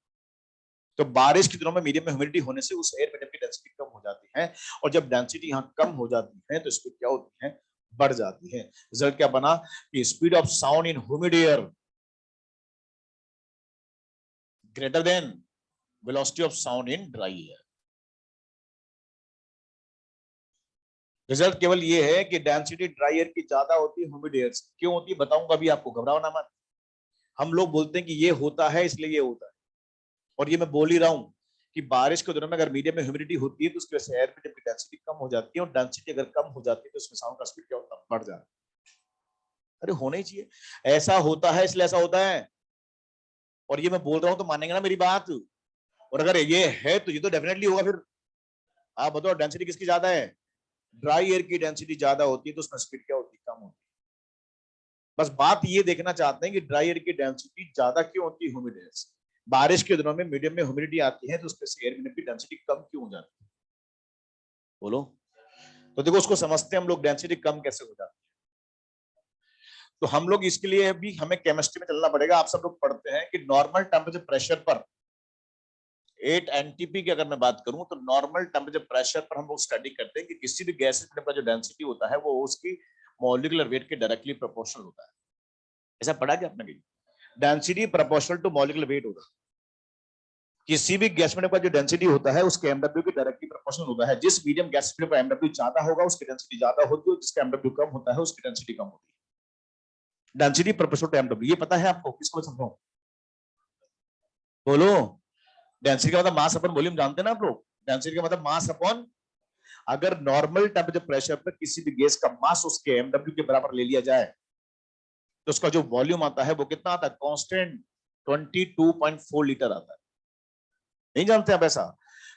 तो बारिश के दिनों में मीडियम में ह्यूमिडिटी होने से उस एयर मीडियम की डेंसिटी कम हो जाती है, और जब डेंसिटी यहाँ कम हो जाती है तो स्पीड क्या होती है, बढ़ जाती है। रिजल्ट क्या बना कि speed of sound in humid air greater than velocity of sound in dry air. Result केवल ये है कि डेंसिटी ड्राई एयर की ज्यादा होती है ह्यूमिड एयर से। क्यों होती है बताऊंगा अभी आपको, घबराओ ना मत। हम लोग बोलते हैं कि ये होता है इसलिए ये होता है, और ये मैं बोल ही रहा हूं कि बारिश के दिनों में अगर मीडियम में ह्यूमिडिटी होती है तो उसकी वजह से एयर मीडियम की डेंसिटी कम हो जाती है, और डेंसिटी अगर कम हो जाती है तो उसमें साउंड का स्पीड क्या होता है, बढ़ जाता है। अरे होना ही चाहिए, ऐसा होता है इसलिए ऐसा होता है, और ये मैं बोल रहा हूं तो मानेंगे ना मेरी बात। और अगर ये है तो ये तो डेफिनेटली होगा फिर। आप बताओ डेंसिटी किसकी ज्यादा है, ड्राई एयर की डेंसिटी ज्यादा होती है तो उसमें स्पीड क्या होती है, कम होती है। बस बात ये देखना चाहते हैं कि ड्राई एयर की डेंसिटी ज्यादा क्यों होती है ह्यूमिड एयर से। बारिश के दिनों में मीडियम में ह्यूमिडिटी आती है तो उसके एयर मीडियम की डेंसिटी कम क्यों हो जाती है, बोलो। तो देखो उसको समझते हैं हम लोग, डेंसिटी कम कैसे हो जाती है। तो हम लोग इसके लिए भी हमें केमिस्ट्री में चलना पड़ेगा। आप सब लोग पढ़ते हैं कि नॉर्मल टेम्परेचर प्रेशर पर 8 एनटीपी की अगर मैं बात करूं तो नॉर्मल टेम्परेचर प्रेशर पर हम लोग स्टडी करते हैं कि किसी भी गैस का जो डेंसिटी होता है वो उसकी मॉलिक्यूलर वेट के डायरेक्टली प्रोपोर्शनल होता है। ऐसा पढ़ा क्या आपने कहीं? Density proportional to molecular weight होता है। किसी भी गैस मीडियम का जो डेंसिटी होता है उसके एमडब्ल्यू की डायरेक्टली प्रोपोर्शनल होता है। जिस मीडियम गैस मीडियम का एमडब्ल्यू ज्यादा होगा उसकी डेंसिटी ज्यादा होती है, जिसका एमडब्ल्यू कम होता है उसकी डेंसिटी कम होती है। डेंसिटी प्रोपोर्शनल टू एमडब्ल्यू, ये पता है आपको? किसको समझाऊं? बोलो। डेंसिटी का मतलब मास अपॉन वॉल्यूम, जानते हैं ना आप लोग? डेंसिटी का मतलब मास अपॉन, अगर नॉर्मल टेम्परेचर प्रेशर पर किसी भी गैस का मास उसके एमडब्ल्यू के बराबर ले लिया जाए तो उसका जो वॉल्यूम आता है वो कितना आता है? कांस्टेंट 22.4 लीटर आता है। नहीं जानते आप ऐसा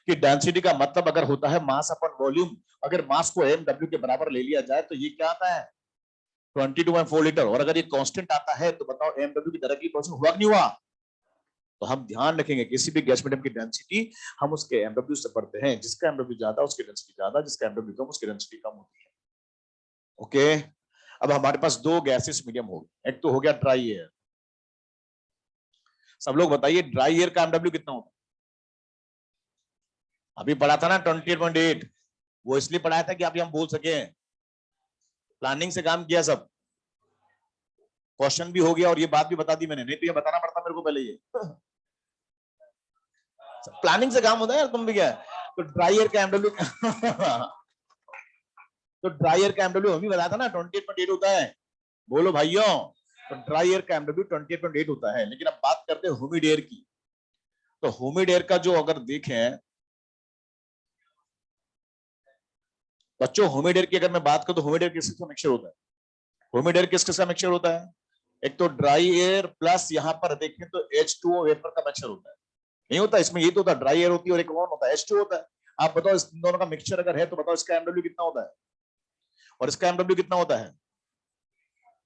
कि डेंसिटी का मतलब अगर होता है मास अपॉन वॉल्यूम, अगर मास को एमडब्ल्यू के बराबर ले लिया जाए तो ये क्या आता है? 22.4 लीटर। और अगर ये कांस्टेंट आता है तो बताओ एमडब्ल्यू की डायरेक्टली प्रोपोर्शनल हुआ कि नहीं हुआ? तो हम ध्यान रखेंगे किसी भी गैस मीडियम की डेंसिटी हम उसके एमडब्ल्यू से पढ़ते हैं। जिसका एमडब्ल्यू ज्यादा उसकी डेंसिटी ज्यादा, जिसका एमडब्ल्यू कम उसकी डेंसिटी कम होती है। ओके। अब हमारे पास दो गैसेस मीडियम हो गए। एक तो हो गया ड्राई एयर। सब लोग बताइए ड्राई एयर का एमडब्ल्यू कितना होता है? अभी पढ़ा था ना 28.8। वो इसलिए पढ़ाया था कि आप हम बोल सके। प्लानिंग से काम किया सब। क्वेश्चन भी हो गया और ये बात भी बता दी मैंने, नहीं तो ये बताना पड़ता मेरे को पहले ये। प्लानिंग से काम होता है यार, तुम भी क्या। तो ड्राई एयर का एमडब्ल्यू तो ड्राई एयर का एमडब्ल्यू हम भी बताया था ना 28.8 होता है। बोलो भाइयों। तो ड्राई एयर का एमडब्ल्यू 28.8 होता है। लेकिन अब बात करते हैं ह्यूमिड एयर की। तो ह्यूमिड एयर का जो अगर देखें बच्चों, ह्यूमिड एयर की अगर मैं बात करूं तो ह्यूमिड एयर किसका मिक्सचर होता है? ह्यूमिड एयर किस किसका मिक्सचर होता है? एक तो ड्राई एयर प्लस यहां पर देखें तो H2O वेपर का मिक्सचर होता है। नहीं होता इसमें? ये तो होता है ड्राई एयर होती है और एक कौन होता है? H2O होता है। आप बताओ इस दोनों का मिक्सचर अगर है तो बताओ इसका एमडब्ल्यू कितना होता है और इसका एमडब्ल्यू कितना होता है?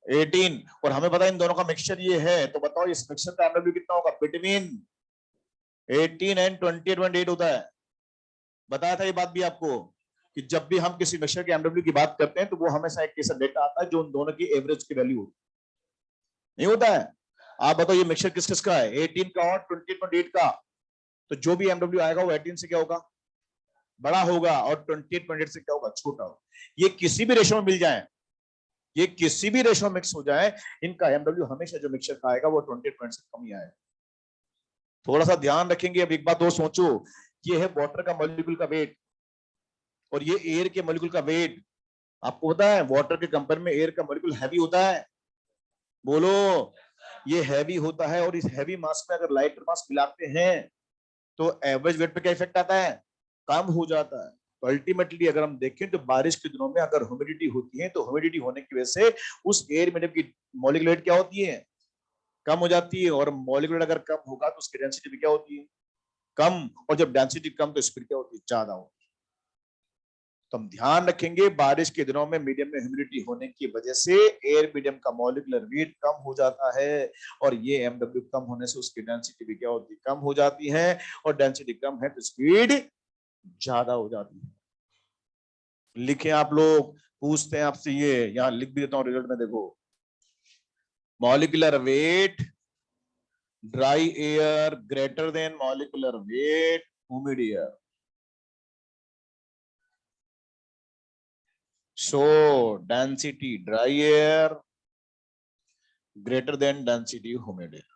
18। और हमें पता है इन दोनों का मिक्सचर ये है, तो बताओ इस मिक्सचर का एमडब्ल्यू कितना होगा? बिटवीन 18 एंड 28.8 होता है। बताया था ये बात भी आपको कि जब भी हम किसी मिक्सचर के एमडब्ल्यू की बात करते हैं तो वो हमेशा एक ऐसा डेटा आता है जो उन दोनों की एवरेज की वैल्यू होती है। नहीं होता है? आप बताओ ये मिक्सचर किस किस का है? 18 का और 28.8 का। तो जो भी एमडब्ल्यू आएगा वो 18 से क्या होगा? बड़ा होगा, और 28.8 से क्या होगा? छोटा होगा। ये किसी भी रेशो में मिल जाए, ये किसी भी रेशो मिक्स हो जाए, इनका एमडब्ल्यू हमेशा जो मिक्सचर का आएगा वो 28 से कम ही आएगा। थोड़ा सा ध्यान रखेंगे। अब एक बात और सोचो, ये है वाटर का मॉलिक्यूल का वेट और ये एयर के मॉलिक्यूल का वेट। आपको पता है वाटर के कंपेयर में एयर का मॉलिक्यूल हैवी होता है। बोलो। ये हैवी होता है और इस हैवी मास में अगर लाइटर मास मिलाते हैं तो एवरेज वेट पे क्या इफेक्ट आता है? कम हो जाता है। तो अल्टीमेटली अगर हम देखें तो बारिश के दिनों में अगर ह्यूमिडिटी होती है तो ह्यूमिडिटी होने की वजह से उस एयर मीडियम की मॉलिक्यूलर वेट क्या होती है? कम हो जाती है। और मॉलिक्यूलर अगर कम होगा तो उसकी डेंसिटी भी क्या होती है? कम। और जब डेंसिटी कम तो स्पीड क्या होती है? ज्यादा होती है। तो हम ध्यान रखेंगे बारिश के दिनों में मीडियम में ह्यूमिडिटी होने की वजह से एयर मीडियम का मॉलिक्यूलर वेट कम हो जाता है और ये एमडब्ल्यू कम होने से उसकी डेंसिटी भी क्या होती है? कम हो जाती है। और डेंसिटी कम है तो स्पीड ज्यादा हो जाती है। लिखे आप लोग। पूछते हैं आपसे ये, यहां लिख भी देता हूं रिजल्ट में, देखो। Molecular weight dry air greater than molecular weight humid air. सो density dry air greater than density humid air.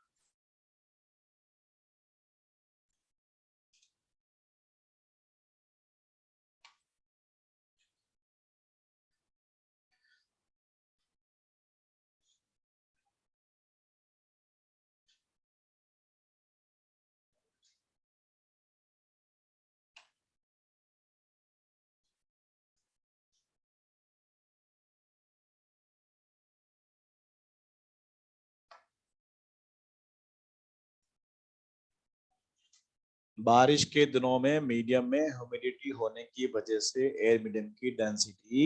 बारिश के दिनों में मीडियम में ह्यूमिडिटी होने की वजह से एयर मीडियम की डेंसिटी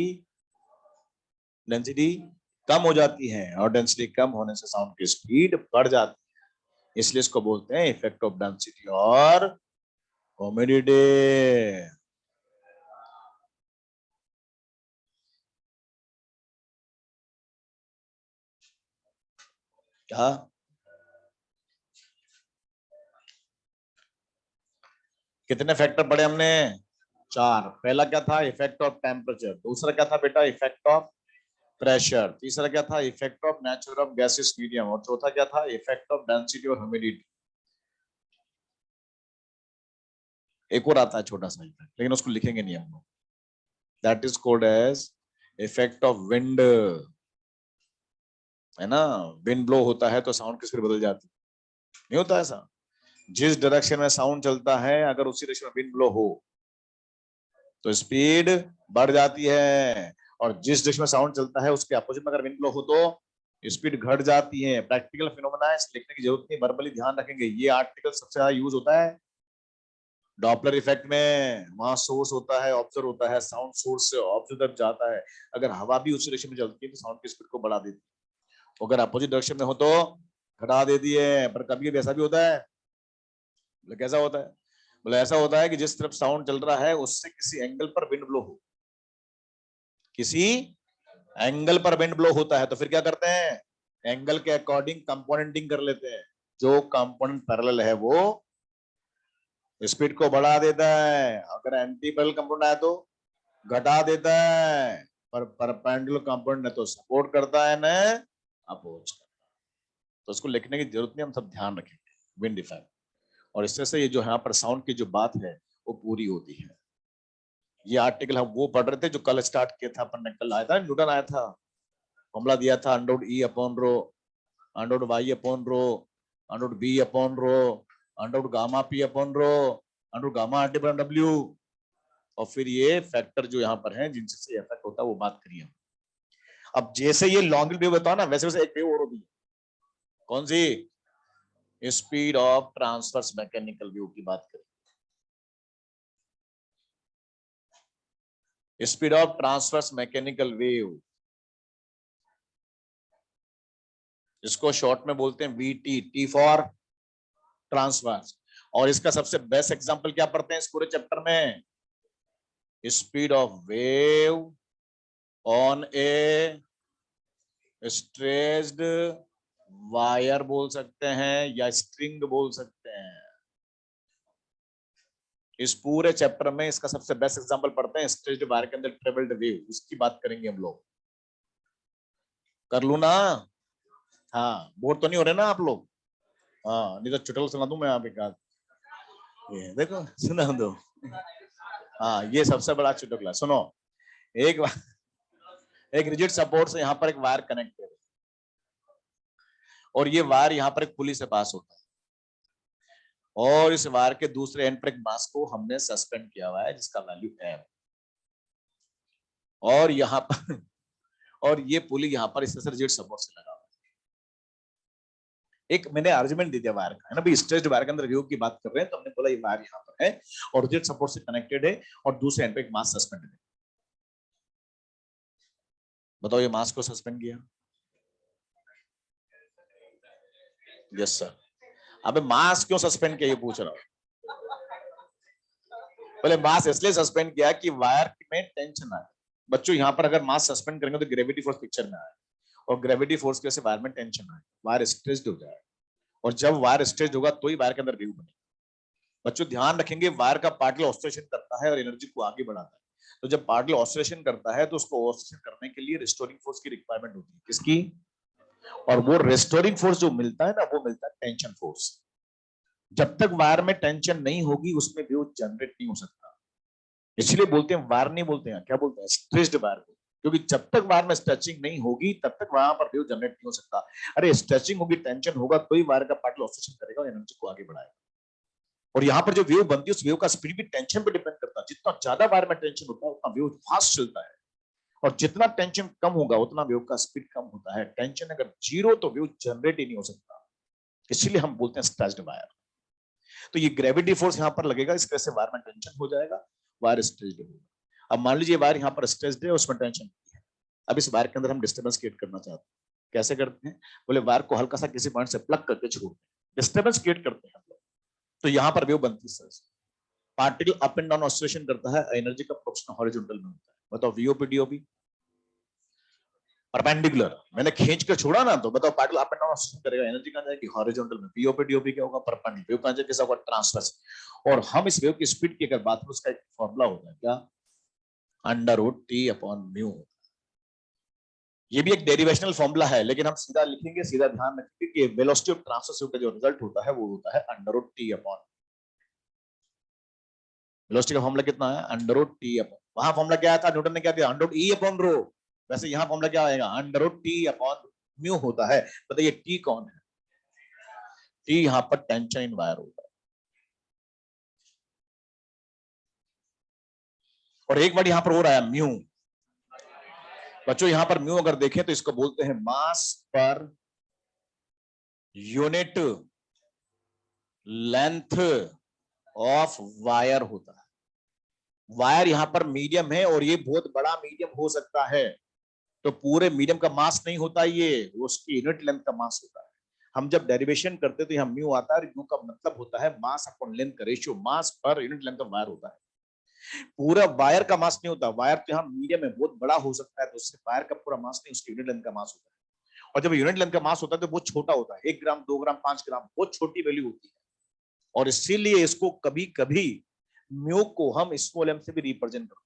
डेंसिटी कम हो जाती है और डेंसिटी कम होने से साउंड की स्पीड बढ़ जाती है। इसलिए इसको बोलते हैं इफेक्ट ऑफ डेंसिटी और ह्यूमिडिटी। क्या? कितने फैक्टर पढ़े हमने? 4। पहला क्या था? Effect of temperature. दूसरा क्या था बेटा? Effect of pressure. तीसरा क्या था? Effect of nature of gases medium. और चौथा क्या था? इफेक्ट ऑफ डेंसिटी और ह्यूमिडिटी। एक और आता है छोटा सा इफेक्ट, लेकिन उसको लिखेंगे नहीं हम लोग। That is called as effect of wind, है ना? विंड ब्लो होता है तो साउंड की स्पीड बदल जाती है, नहीं होता ऐसा? जिस डायरेक्शन में साउंड चलता है, अगर उसी डायरेक्शन में विंड ब्लो हो तो स्पीड बढ़ जाती है, और जिस डायरेक्शन में साउंड चलता है उसके अपोजिट में अगर विंड ब्लो हो तो स्पीड घट जाती है। प्रैक्टिकल फिनोमेना है, लिखने की जरूरत नहीं, वर्बली ध्यान रखेंगे। ये आर्टिकल सबसे ज्यादा यूज होता है डॉपलर इफेक्ट में। वहां सोर्स होता है, ऑब्जर्व होता है, साउंड सोर्स से ऑब्जर्व तक जाता है। अगर हवा भी उसी डायरेक्शन में चलती है तो साउंड की स्पीड को बढ़ा देती है, अगर अपोजिट डायरेक्शन में हो तो घटा देती है। पर कभी कभी ऐसा भी होता है, बोले कैसा होता है? बोले ऐसा होता है कि जिस तरफ साउंड चल रहा है उससे किसी एंगल पर विंड ब्लो हो, किसी एंगल पर विंड ब्लो होता है, तो फिर क्या करते हैं? एंगल के अकॉर्डिंग कंपोनेंटिंग कर लेते हैं। जो कंपोनेंट पैरेलल है वो स्पीड को बढ़ा देता है, अगर एंटी पैरेलल कंपोनेंट आए तो घटा देता है, पर परपेंडिकुलर कंपोनेंट ने तो सपोर्ट करता है, न अपोज करता है। तो उसको लिखने की जरूरत नहीं, हम सब ध्यान रखेंगे विंड इफेक्ट। और इससे से ये जो यहाँ पर साउंड की जो बात है वो पूरी होती है। ये आर्टिकल हम वो पढ़ रहे थे जो कल स्टार्ट किया था अपन ने। कल आया था न्यूटन आया था, फॉर्मूला दिया था under E upon rho, under Y upon rho, under B upon rho, under gamma P upon rho, under gamma R T upon W. और फिर ये फैक्टर जो यहाँ पर है जिनसे से इफेक्ट होता है वो बात करिए। अब जैसे ये लॉन्ग वेव बताओ ना, वैसे वैसे एक वेव और होती है। कौन सी? Speed of transverse mechanical wave की बात करें। Speed of transverse mechanical wave, इसको शॉर्ट में बोलते हैं वीटी, टी फॉर ट्रांसवर्स। और इसका सबसे बेस्ट एग्जांपल क्या पढ़ते हैं इस पूरे चैप्टर में? Speed of wave on A stretched wire बोल सकते हैं, या स्ट्रिंग बोल सकते हैं। इस पूरे चैप्टर में इसका सबसे बेस्ट एग्जांपल पढ़ते हैं, स्ट्रेच्ड वायर के अंदर ट्रेवल्ड वेव, उसकी बात करेंगे हम लोग। कर लू ना? हाँ, बोर तो नहीं हो रहे ना आप लोग? हाँ, नहीं तो चुटकुला सुना दूं मैं आप एक आध। ये देखो, सुना दो। हाँ, ये सबसे बड़ा चुटकुला सुनो। एक एक रिजिड सपोर्ट से यहाँ पर एक वायर कनेक्टेड है, और ये वायर यहाँ पर एक पुली से पास होता है, और इस वायर के दूसरे एंड पर एक मास को हमने सस्पेंड किया हुआ है जिसका वैल्यू है, और यहाँ पर और ये पुली यहाँ पर इस रिजिड सपोर्ट से लगा हुआ है। एक मैंने आर्गुमेंट दे दिया वायर का, है ना भाई, स्ट्रेच्ड वायर के अंदर वेव की बात कर रहे हैं, तो हमने बोला ये वायर यहाँ पर है और रिजिड सपोर्ट से कनेक्टेड है, और दूसरे एंड पे एक मास सस्पेंडेड है। बताओ, ये मास को सस्पेंड किया? Yes sir. अबे मास क्यों सस्पेंड किया ये पूछ रहा हूं। पहले मास इसलिए सस्पेंड किया कि वायर में टेंशन आए। बच्चों, यहाँ पर अगर मास सस्पेंड करेंगे तो ग्रेविटी फोर्स पिक्चर में आए, और ग्रेविटी फोर्स की वजह से वायर में टेंशन आए, वायर स्ट्रेच्ड हो जाए, और जब वायर स्ट्रेच्ड होगा तो ही वायर के अंदर वेव बनेगी। बच्चों ध्यान रखेंगे, वायर का पार्टिकल ऑसिलेशन करता है और एनर्जी को आगे बढ़ाता है। तो जब पार्टिकल ऑसिलेशन करता है तो उसको ऑसिलेशन करने के लिए रिस्टोरिंग फोर्स की रिक्वायरमेंट होती है। किसकी? और वो रिस्टोरिंग फोर्स जो मिलता है ना, वो मिलता है टेंशन फोर्स। जब तक वायर में टेंशन नहीं होगी उसमें वेव जनरेट नहीं हो सकता। इसलिए बोलते हैं वायर नहीं बोलते हैं, क्या बोलते हैं? स्ट्रेच्ड वायर, क्योंकि जब तक वायर में स्ट्रेचिंग नहीं होगी तब तक वहां पर वेव जनरेट नहीं हो सकता। अरे स्ट्रेचिंग होगी, टेंशन होगा तो ही वायर का पार्टिकल ऑसिलेशन करेगा और एनर्जी को आगे बढ़ाएगा। और यहाँ पर जो वेव बनती है उस वेव का स्पीड भी टेंशन पे डिपेंड करता है। जितना ज्यादा वायर में टेंशन होता है उतना वेव फास्ट चलता है, और जितना टेंशन कम होगा उतना वेव का स्पीड कम होता है। टेंशन अगर जीरो तो वेव जनरेट ही नहीं हो सकता, इसलिए हम बोलते हैं स्ट्रेच्ड वायर। तो ये ग्रेविटी फोर्स यहाँ पर लगेगा, इस वजह से वायर में टेंशन हो जाएगा, वायर स्ट्रेच्ड होगा। अब मान लीजिए वायर यहाँ पर स्ट्रेच्ड है, उसमें टेंशन नहीं है। अब इस वायर के अंदर हम डिस्टर्बेंस क्रिएट करना चाहते हैं। कैसे करते हैं? बोले वायर को हल्का सा किसी पॉइंट से प्लग करके छोड़ते हैं, डिस्टर्बेंस क्रिएट करते हैं हम लोग, तो यहाँ पर वेव बनती है। Particle up and down oscillation करता है, एनर्जी का प्रोपोर्शन हॉरिजॉन्टल में होता है। बताओ वीओपी डीओपी। परपेंडिकुलर, मैंने खींच के छोड़ा ना, तो बताओ पार्टिकल अप एंड डाउन करेगा, एनर्जी कहां जाएगी, हॉरिजॉन्टल में। पीओ पे डीओपी क्या होगा, परपेंडिकुलर। वेव कहां जाएगी, कैसा होगा, ट्रांसवर्स। और हम इस वेव की स्पीड की अगर बात करें, उसका एक फॉर्मूला होता है क्या, under root T upon mu. ये भी एक डेरिवेशनल फॉर्मूला है, लेकिन हम सीधा लिखेंगे, सीधा ध्यान रखेंगे कि वेलोसिटी ऑफ ट्रांसवर्स वेव का जो रिजल्ट होता है वो होता है under root T upon, velocity का फॉर्मूला कितना है, अंडर रूट टी अपॉन, वहां फॉर्मूला क्या था, न्यूटन ने क्या दिया, under root E upon rho. वैसे यहाँ फॉर्मूला क्या आएगा, under root T upon mu होता है। बताइए टी कौन है, टी यहाँ पर टेंशन इन वायर होता है। और एक बार यहाँ पर हो रहा है म्यू, बच्चों यहाँ पर म्यू अगर देखें तो इसको बोलते हैं मास per unit length of wire होता है। वायर यहाँ पर मीडियम है और ये बहुत बड़ा मीडियम हो सकता है, तो पूरे मीडियम का मास नहीं होता, ये उसकी यूनिट लेंथ का मास होता है। हम जब डेरिवेशन करते तो यहाँ म्यू आता है, म्यू का मतलब होता है मास अपॉन लेंथ का ratio, mass per unit length of wire होता है। पूरा वायर का मास नहीं होता, वायर तो यहाँ मीडियम है, बहुत बड़ा हो सकता है, तो उससे वायर का पूरा मास नहीं, उसकी यूनिट लेंथ का मास होता है। और जब यूनिट लेंथ का मास होता है तो बहुत छोटा होता है, 1 ग्राम 2 ग्राम 5 ग्राम, बहुत छोटी वैल्यू होती है। और इसीलिए इसको कभी कभी म्यू को हम स्मॉल एम से भी रिप्रेजेंट करते हैं।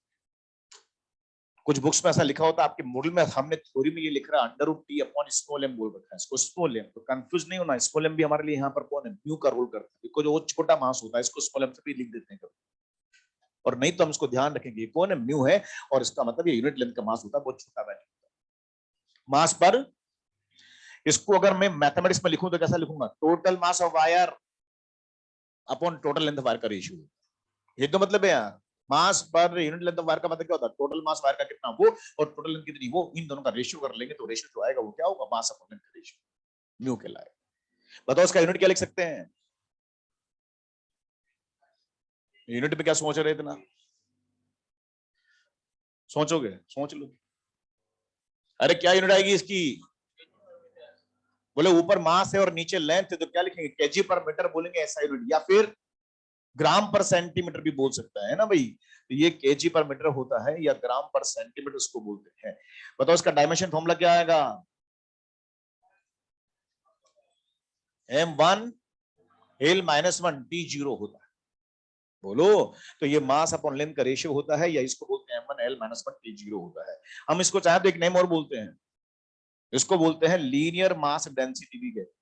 कुछ बुक्स में ऐसा लिखा होता है, आपके मॉडल में हमने थ्योरी में ये लिख रहा है under root T upon small M बोल रखा है, इसको स्मॉल एम, तो कंफ्यूज नहीं होना, स्मॉल एम भी हमारे लिए यहाँ पर कौन है, म्यू का रोल करता है, बिकॉज़ वो छोटा मास होता है, इसको स्मॉल एम से भी लिख देते हैं कभी। और नहीं तो हम इसको ध्यान रखेंगे कौन है, म्यू है, और इसका मतलब ये यूनिट लेंथ का मास होता है, बहुत छोटा वैल्यू होता है मास पर। इसको अगर मैं मैथमेटिक्स में लिखूं तो कैसा लिखूंगा, total mass of wire upon total length of wire का रेशियो। ये तो मतलब है यार, मास per unit length of wire का मतलब क्या होता है, टोटल मास वायर का कितना वो और टोटल लेंथ कितनी वो, इन दोनों का रेशियो कर लेंगे तो रेशियो जो आएगा वो क्या होगा, मास अपॉन लेंथ का रेशियो, म्यू कहलाएगा। बताओ इसका यूनिट क्या लिख सकते हैं, यूनिट पे क्या सोच रहे इतना, सोचोगे, सोच लो। अरे क्या यूनिट आएगी इसकी, बोले ऊपर मास है और नीचे लेंथ है तो क्या लिखेंगे, केजी पर मीटर बोलेंगे, ऐसा यूनिट, या फिर ग्राम पर सेंटीमीटर भी बोल सकता है ना भाई, तो ये केजी पर मीटर होता है या ग्राम पर सेंटीमीटर उसको बोलते हैं। बताओ इसका डायमेंशन फॉर्मूला क्या आएगा, m1 l -1 t0 होता है। बोलो, तो ये मास अपॉन लेंथ का रेशियो होता है, या इसको बोलते हैं m1 l -1 t0 होता है। हम इसको चाहे तो एक नेम और बोलते हैं, इसको बोलते हैं लीनियर मास डेंसिटी भी कहते हैं,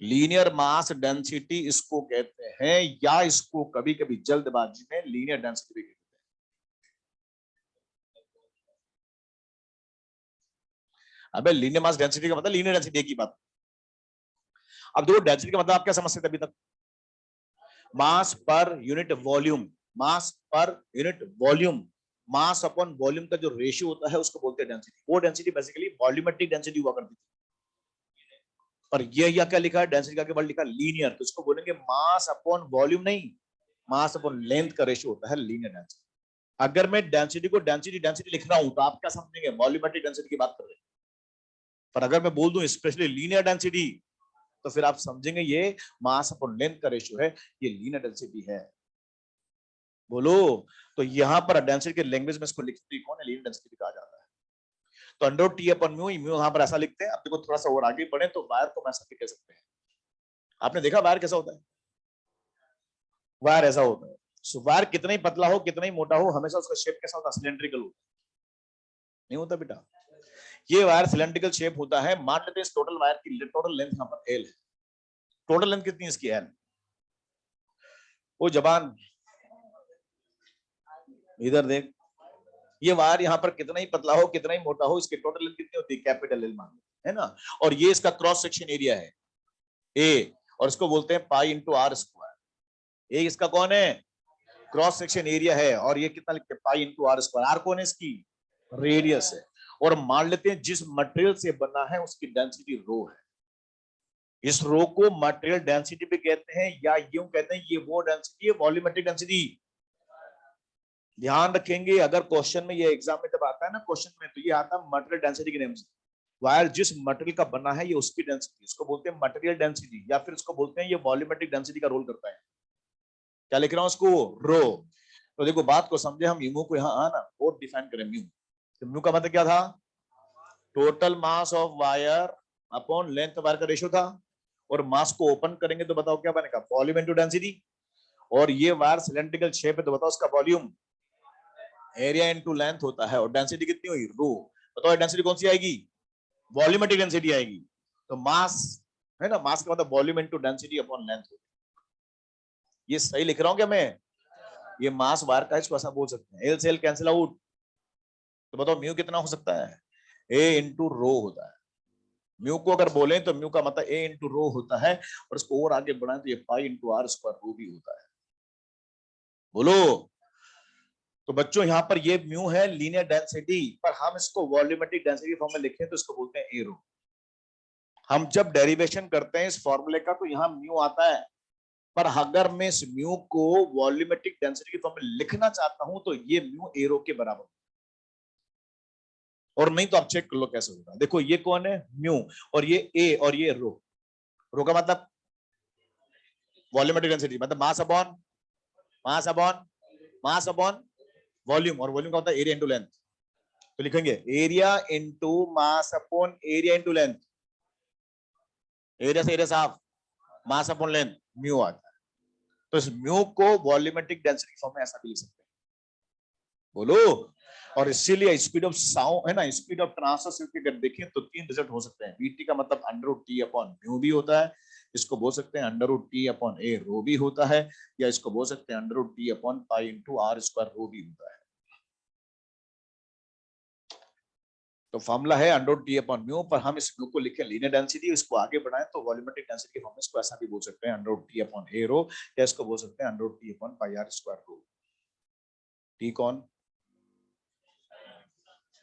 लीनियर मास डेंसिटी इसको कहते हैं, या इसको कभी कभी जल्दबाजी में लीनियर डेंसिटी भी कहते हैं। अबे लीनियर मास डेंसिटी का मतलब लीनियर डेंसिटी की बात। अब देखो डेंसिटी का मतलब आप क्या समझते थे अभी तक, मास per unit volume, mass per unit volume, mass upon volume का जो रेशियो होता है उसको बोलते हैं डेंसिटी। वो डेंसिटी बेसिकली वॉल्यूमेट्रिक डेंसिटी हुआ करती थी, और ये या क्या लिखा है, डेंसिटी का के बाद लिखा लीनियर, तो इसको बोलेंगे मास अपॉन वॉल्यूम नहीं, मास अपॉन लेंथ का रेशियो होता है लीनियर डेंसिटी। अगर मैं डेंसिटी को डेंसिटी डेंसिटी लिख रहा हूं तो आप क्या समझेंगे, वॉल्यूमेट्रिक डेंसिटी की बात कर रहे हैं, पर अगर मैं बोल दूं स्पेशली लीनियर डेंसिटी तो फिर आप समझेंगे ये मास अपॉन लेंथ का रेशियो है, ये लीनियर डेंसिटी है। बोलो, तो यहां पर डेंसिटी के लैंग्वेज में इसको लिखते कौन है, लीनियर डेंसिटी कहा जाता है। तो अंडर टी अपन म्यू, म्यू यहां पर ऐसा लिखते हैं। अब देखो थोड़ा सा और आगे बढ़े तो वायर को हम ऐसा भी कह सकते हैं, आपने देखा वायर कैसा होता है, वायर ऐसा होता है। सो वायर कितना ही पतला हो कितना ही मोटा हो, हमेशा उसका शेप कैसा होता है, सिलेंड्रिकल होता है, नहीं होता बेटा, ये वायर सिलेंड्रिकल शेप होता है। मान लेते हैं इस टोटल वायर की टोटल लेंथ यहाँ पर एल है, टोटल लेंथ कितनी है इसकी, एल। वो जबान इधर देख, ये वायर यहाँ पर कितना ही पतला हो कितना ही मोटा हो, इसकी टोटल लेंथ कितनी होती है, कैपिटल एल मान है ना। और ये इसका क्रॉस सेक्शन एरिया है ए, और इसको बोलते हैं पाई इंटू आर स्क्वायर। ए इसका कौन है, क्रॉस सेक्शन एरिया है, और ये कितना लिखते हैं, pi into are square. R कौन है इसकी, रेडियस है। और मान लेते हैं जिस मटेरियल से बना है उसकी डेंसिटी रो है, इस रो को मटेरियल डेंसिटी भी कहते हैं, या यूं कहते हैं ये वो डेंसिटी है वॉल्यूमेट्रिक डेंसिटी। ध्यान रखेंगे अगर क्वेश्चन में, ये एग्जाम में जब आता है ना क्वेश्चन में, तो ये आता है मटेरियल डेंसिटी के नेम से। वायर जिस मटेरियल का बना है ये उसकी डेंसिटी, इसको बोलते हैं मटेरियल डेंसिटी, या फिर इसको बोलते हैं ये वॉल्यूमेट्रिक डेंसिटी का रोल करता है। क्या लिख रहा हूं उसको, रो। तो देखो बात को समझे हम, म्यू को यहाँ आना और डिफाइन करें म्यू, तो म्यू का मतलब क्या था, total mass of wire upon length wire का रेशियो था, और मास को ओपन करेंगे तो बताओ क्या बनेगा, वॉल्यूम इनटू डेंसिटी। और ये वायर सिलेंड्रिकल शेप है तो बताओ उसका वॉल्यूम एरिया इनटू लेंथ होता है, और डेंसिटी कितनी हुई, रो। बताओ डेंसिटी कौन सी आएगी, वॉल्यूमेट्रिक डेंसिटी आएगी। तो मास है ना, मास का मतलब volume into density upon length. ये सही लिख रहा हूं क्या मैं, ये मास वायर का, इसको ऐसा बोल सकते हैं। एल से एल कैंसिल आउट, तो बताओ म्यू कितना हो सकता है, ए इंटू रो होता है। म्यू को अगर बोले तो म्यू का मतलब ए इंटू रो होता है, और इसको और आगे बढ़ाएं तो ये पाई इंटू आर स्क्वायर रो भी होता है। बोलो। तो बच्चों यहाँ पर ये म्यू है लीनियर डेंसिटी, पर हम इसको वॉल्यूमेट्रिक डेंसिटी फॉर्म में लिखें तो इसको बोलते हैं ए रो। हम जब डेरिवेशन करते हैं इस फॉर्मूले का तो यहाँ म्यू आता है, पर अगर मैं इस म्यू को वॉल्यूमेट्रिक डेंसिटी की फॉर्म में लिखना चाहता हूं तो ये म्यू ए रो के बराबर, और नहीं तो आप चेक कर लो कैसे होगा। देखो ये कौन है, म्यू, और ये ए और ये रो। रो का मतलब वॉल्यूमेट्रिक डेंसिटी, मतलब mass upon mass upon mass upon volume, और वॉल्यूम का होता है एरिया इंटू लेंथ। तो लिखेंगे area into mass upon area into length, area से एरिया साफ, मास अपॉन लेंथ, म्यू आता है। तो इस म्यू को वॉल्यूमेट्रिक डेंसिटी फॉर्म में ऐसा भी लिख सकते हैं। बोलो। और इसीलिए स्पीड ऑफ साउंड है ना, स्पीड ऑफ ट्रांसफर के अगर देखें तो तीन रिजल्ट हो सकते हैं। वीटी का मतलब under root T upon mu भी होता है, इसको बोल सकते हैं under root T upon A rho भी होता है, या इसको बोल सकते हैं under root T upon pi into are square rho भी होता है। तो फॉर्मूला है under root T upon mu, पर हम इस म्यू को लिखें लीनियर डेंसिटी, इसको आगे बढ़ाएं तो वॉल्यूमेट्रिक डेंसिटी के फॉर्म में इसको ऐसा भी बोल सकते हैं under root T upon A rho, या इसको बोल सकते हैं under root T upon pi R square rho. T कौन,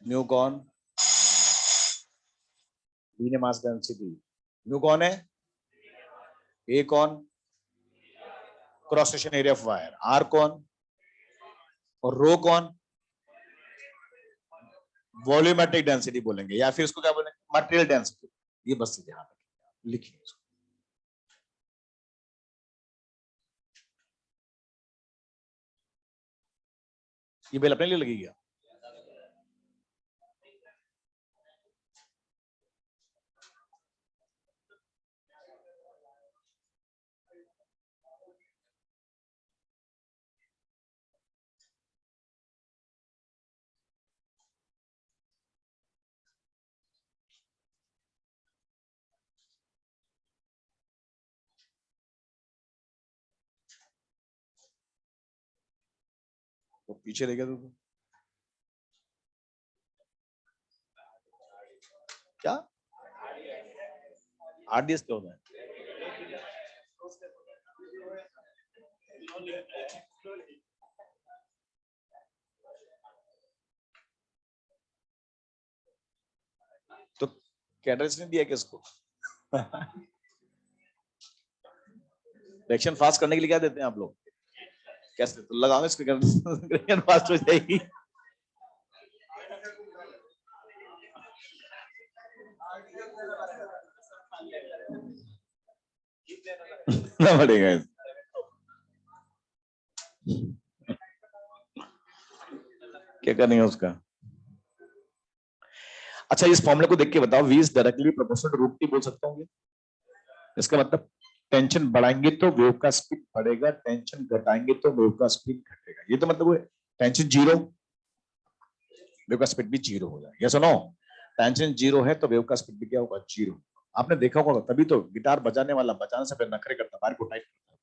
म्यू कौन, लीनियर मास डेंसिटी। म्यू कौन है, ए कौन, cross section area of wire, R कौन, और रो कौन, वॉल्यूमेट्रिक डेंसिटी बोलेंगे, या फिर इसको क्या बोलेंगे, मटेरियल डेंसिटी। ये बस ध्यान रखिए, लिखिए इसको। ये बेल अपने लिए लगी गया। तो पीछे रह गया तो क्या, आरडीएस क्या होता है, तो कैटरेक्ट ने दिया किसको रिएक्शन फास्ट करने के लिए क्या देते हैं आप लोग, कैसे, तो लगाओ इसको, रिएक्शन फास्ट हो जाएगी। ना पड़ेगा, क्या करनी है उसका। अच्छा, इस फॉर्मूले को देख के बताओ, V is directly proportional to root T बोल सकता हूँ। इसका मतलब टेंशन बढ़ाएंगे तो वेव का स्पीड बढ़ेगा, टेंशन घटाएंगे तो वेव का स्पीड घटेगा। ये तो मतलब टेंशन जीरो, वेव का स्पीड भी जीरो हो जाएगा। यस और नो, टेंशन जीरो है तो वेव का स्पीड भी क्या होगा, जीरो। आपने देखा होगा, तभी तो गिटार बजाने वाला बजाने से पहले नखरे करता, वायर को टाइट करता।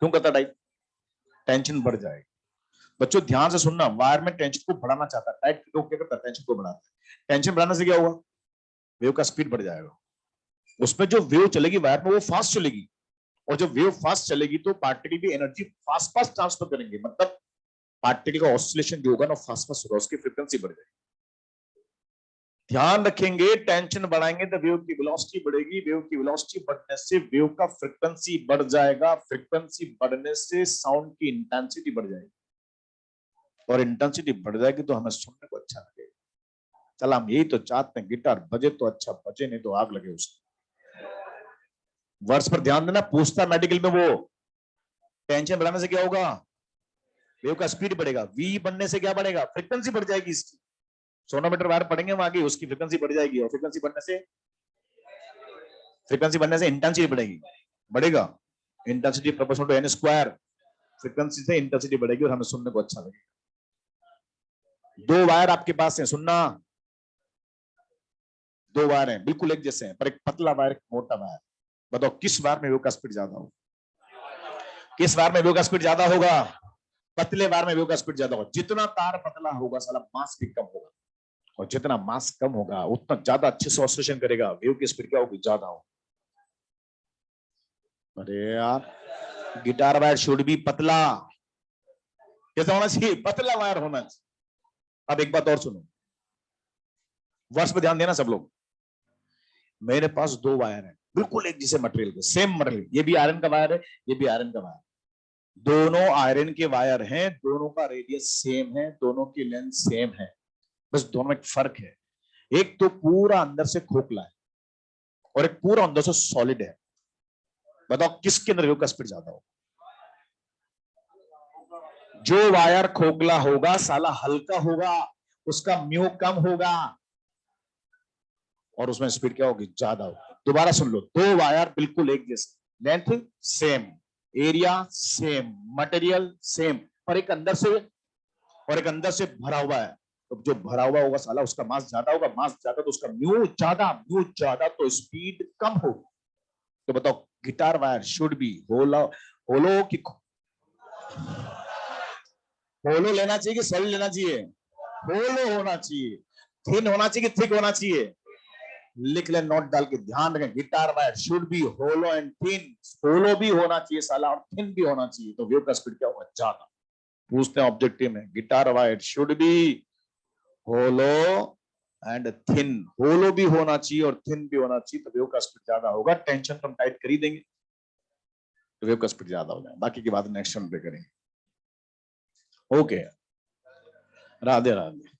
क्यों करता टाइट, टेंशन बढ़ जाएगी। बच्चों ध्यान से सुनना, वायर में टेंशन को बढ़ाना चाहता है, टाइट करके क्या करता है, टेंशन को बढ़ाता है। टेंशन बढ़ाने से क्या होगा, वेव का स्पीड बढ़ जाएगा। उसमें जो वेव चलेगी वायर में वो फास्ट चलेगी, और जब वेव फास्ट चलेगी तो पार्टिकल की एनर्जी फास्ट फास्ट ट्रांसफर करेंगे, मतलब पार्टिकल का ऑसिलेशन जो होगा ना फास्ट फास्ट होगा, उसकी फ्रीक्वेंसी बढ़ जाएगी। ध्यान रखेंगे, टेंशन बढ़ाएंगे तो वेव की वेलोसिटी बढ़ेगी, वेव की वेलोसिटी बढ़ने से वेव का फ्रीक्वेंसी बढ़ जाएगा, फ्रीक्वेंसी बढ़ने से साउंड की इंटेंसिटी बढ़ जाएगी, और इंटेंसिटी बढ़ जाएगी तो हमें सुनने को अच्छा लगेगा। चल हम यही तो चाहते हैं, गिटार बजे तो अच्छा बजे, नहीं तो आग लगे उसको। वर्ड्स पर ध्यान देना, पूछता मेडिकल में वो, टेंशन बढ़ाने से क्या होगा, वेव का स्पीड बढ़ेगा, वी बढ़ने से क्या बढ़ेगा, फ्रीक्वेंसी बढ़ जाएगी इसकी। 100 मीटर वायर पढ़ेंगे वहां की, उसकी फ्रीक्वेंसी बढ़ जाएगी, और फ्रीक्वेंसी बढ़ने से इंटेंसिटी बढ़ेगी, बढ़ेगा। Intensity proportional to N square, frequency से इंटेंसिटी बढ़ेगी और हमें सुनने को अच्छा लगेगा। 2 वायर आपके पास है, सुनना, 2 वायर हैं बिल्कुल एक जैसे हैं, पर एक पतला वायर एक मोटा वायर। बताओ किस वायर में वेव का स्पीड ज्यादा होगा? किस वायर में वेव का स्पीड ज्यादा होगा? पतले वायर में वेव का स्पीड ज्यादा होगा। जितना तार पतला होगा साला मास भी कम होगा, और जितना मास कम होगा उतना ज्यादा अच्छे से ऑसिलेशन करेगा, वेव की स्पीड क्या होगी? ज्यादा होगी। अरे यार, गिटार वायर शुड बी पतला। कैसा होना चाहिए? पतला वायर होना चाहिए। अब एक बात और सुनो, वर्ड्स पे ध्यान देना सब लोग। मेरे पास 2 वायर हैं बिल्कुल एक जैसे मटेरियल के, सेम मटेरियल, ये भी आयरन का वायर है, ये भी आयरन का वायर, दोनों आयरन के वायर हैं, दोनों का रेडियस सेम है, दोनों की लेंथ सेम है, बस दोनों में एक फर्क है। एक तो पूरा अंदर से खोखला है और एक पूरा अंदर से सॉलिड है। बताओ किसके अंदर वेव का स्पीड ज्यादा होगा? जो वायर खोखला होगा साला हल्का होगा, उसका म्यू कम होगा, और उसमें स्पीड क्या होगी? ज्यादा होगी। दोबारा सुन लो, 2 वायर बिल्कुल एक जैसे, length same, area same, material same, और एक अंदर से भरा हुआ है। तो जो भरा हुआ होगा साला उसका मास ज्यादा होगा, मास ज्यादा तो उसका म्यू ज्यादा तो स्पीड कम होगी। तो बताओ गिटार वायर शुड बी होलो होलो की होलो लेना चाहिए कि सॉलिड लेना चाहिए? होलो होना चाहिए। थिन होना चाहिए कि थिक होना चाहिए? लिख ले, नोट डाल के ध्यान रखें, guitar wire should be hollow and thin. Hollow भी होना चाहिए साला और थिन भी होना चाहिए, तो वेव का स्पीड क्या होगा? ज्यादा। पूछते हैं ऑब्जेक्टिव में, guitar wire should be hollow and thin. Hollow भी होना चाहिए और थिन भी होना चाहिए, तो वेव का स्पीड ज्यादा होगा। टेंशन तो हम टाइट कर ही देंगे, तो वेव का स्पीड ज्यादा हो जाएगा। बाकी की बात नेक्स्ट वन पे करेंगे। ओके, राधे राधे।